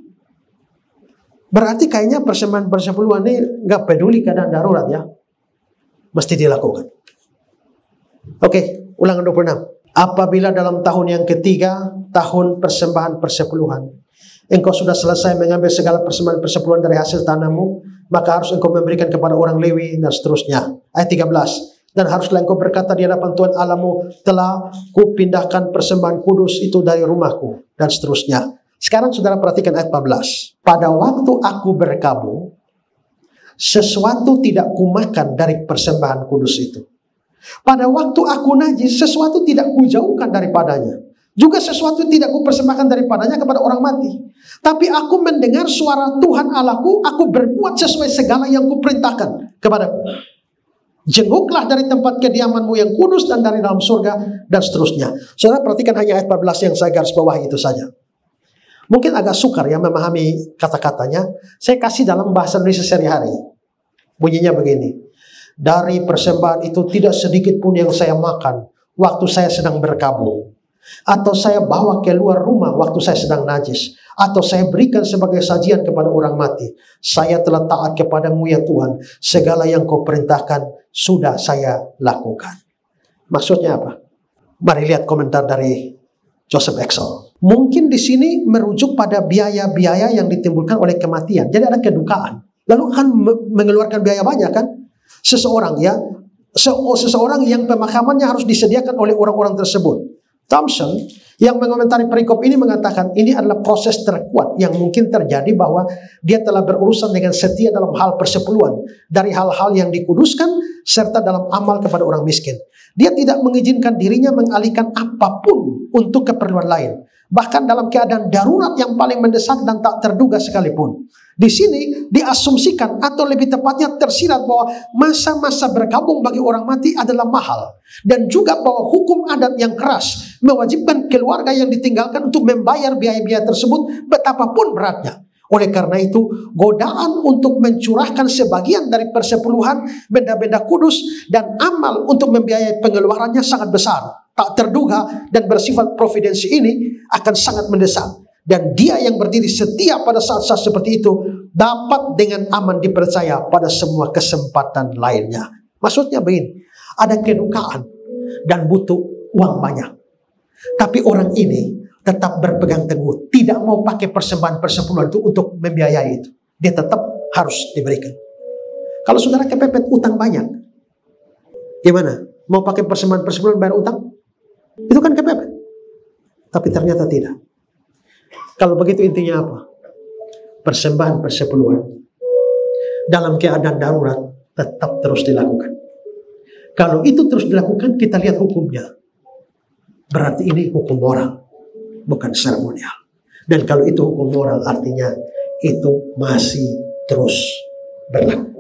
Berarti kayaknya persembahan persepuluhan ini gak peduli keadaan darurat ya. Mesti dilakukan. Oke, ulangan 26. Apabila dalam tahun yang ketiga, tahun persembahan persepuluhan, engkau sudah selesai mengambil segala persembahan persepuluhan dari hasil tanammu, maka harus engkau memberikan kepada orang Lewi dan seterusnya. Ayat 13. Dan haruslah engkau berkata di hadapan Tuhan Allahmu, telah kupindahkan persembahan kudus itu dari rumahku, dan seterusnya. Sekarang saudara perhatikan ayat 14. Pada waktu aku berkabung, sesuatu tidak kumakan dari persembahan kudus itu. Pada waktu aku najis, sesuatu tidak kujauhkan daripadanya. Juga sesuatu tidak kupersembahkan daripadanya kepada orang mati. Tapi aku mendengar suara Tuhan Allahku, aku berbuat sesuai segala yang kuperintahkan kepadaku. Jenguklah dari tempat kediamanmu yang kudus dan dari dalam surga, dan seterusnya. Saudara perhatikan hanya ayat 14 yang saya garis bawahi itu saja. Mungkin agak sukar ya memahami kata-katanya. Saya kasih dalam bahasa Indonesia sehari-hari. Bunyinya begini. Dari persembahan itu tidak sedikit pun yang saya makan waktu saya sedang berkabung. Atau saya bawa keluar rumah waktu saya sedang najis. Atau saya berikan sebagai sajian kepada orang mati. Saya telah taat kepadamu ya Tuhan. Segala yang kau perintahkan sudah saya lakukan. Maksudnya apa? Mari lihat komentar dari Joseph Exel. Mungkin di sini merujuk pada biaya-biaya yang ditimbulkan oleh kematian. Jadi ada kedukaan. lalu akan mengeluarkan biaya banyak kan? Seseorang ya, seseorang yang pemakamannya harus disediakan oleh orang-orang tersebut. Thompson yang mengomentari perikop ini mengatakan ini adalah proses terkuat yang mungkin terjadi bahwa dia telah berurusan dengan setia dalam hal persepuluhan dari hal-hal yang dikuduskan serta dalam amal kepada orang miskin. Dia tidak mengizinkan dirinya mengalihkan apapun untuk keperluan lain, bahkan dalam keadaan darurat yang paling mendesak dan tak terduga sekalipun. Di sini diasumsikan atau lebih tepatnya tersirat bahwa masa-masa berkabung bagi orang mati adalah mahal. Dan juga bahwa hukum adat yang keras mewajibkan keluarga yang ditinggalkan untuk membayar biaya-biaya tersebut betapapun beratnya. Oleh karena itu, godaan untuk mencurahkan sebagian dari persepuluhan benda-benda kudus dan amal untuk membiayai pengeluarannya sangat besar, tak terduga dan bersifat providensi ini akan sangat mendesak. Dan dia yang berdiri setia pada saat-saat seperti itu dapat dengan aman dipercaya pada semua kesempatan lainnya. Maksudnya begini, ada kedukaan dan butuh uang banyak. Tapi orang ini tetap berpegang teguh, tidak mau pakai persembahan persepuluhan itu untuk membiayai itu. Dia tetap harus diberikan. Kalau saudara kepepet utang banyak, gimana? Mau pakai persembahan persepuluhan bayar utang? Itu kan kepepet. Tapi ternyata tidak. Kalau begitu intinya apa? Persembahan persepuluhan dalam keadaan darurat tetap terus dilakukan. Kalau itu terus dilakukan, kita lihat hukumnya. Berarti ini hukum moral, bukan seremonial. Dan kalau itu hukum moral, artinya itu masih terus berlaku.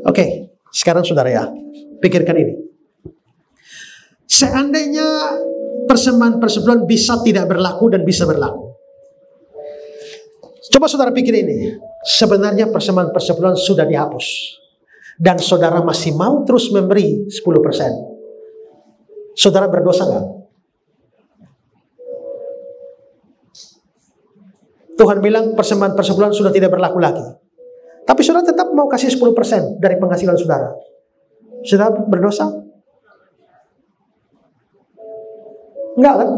Oke, sekarang saudara ya, pikirkan ini. Seandainya persembahan persepuluhan bisa tidak berlaku dan bisa berlaku. Coba saudara pikir ini. Sebenarnya persembahan persepuluhan sudah dihapus. Dan saudara masih mau terus memberi 10%. Saudara berdosa nggak? Tuhan bilang persembahan persepuluhan sudah tidak berlaku lagi. Tapi saudara tetap mau kasih 10% dari penghasilan saudara. Saudara berdosa? Enggak kan?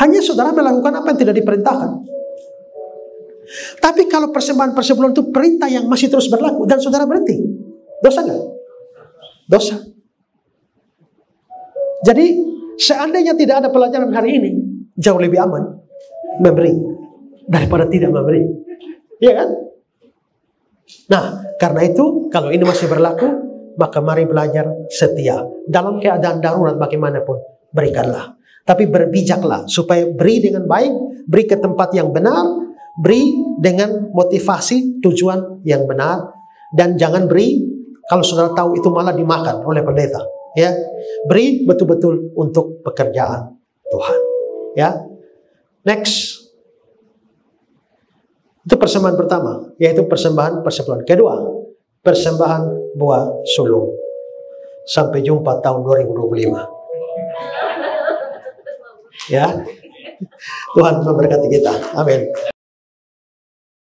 Hanya saudara melakukan apa yang tidak diperintahkan. Tapi kalau persembahan persepuluhan itu perintah yang masih terus berlaku dan saudara berhenti, dosa enggak? Dosa. Jadi seandainya tidak ada pelajaran hari ini, jauh lebih aman memberi daripada tidak memberi. Iya kan? Nah, karena itu kalau ini masih berlaku, maka mari belajar setia. Dalam keadaan darurat bagaimanapun, berikanlah. Tapi berbijaklah supaya beri dengan baik, beri ke tempat yang benar, beri dengan motivasi tujuan yang benar, dan jangan beri kalau saudara tahu itu malah dimakan oleh pendeta. Ya, beri betul-betul untuk pekerjaan Tuhan. Ya, next. Itu persembahan pertama, yaitu persembahan persepuluhan. Kedua, persembahan buah sulung. Sampai jumpa tahun 2025. Ya, Tuhan memberkati kita. Amin.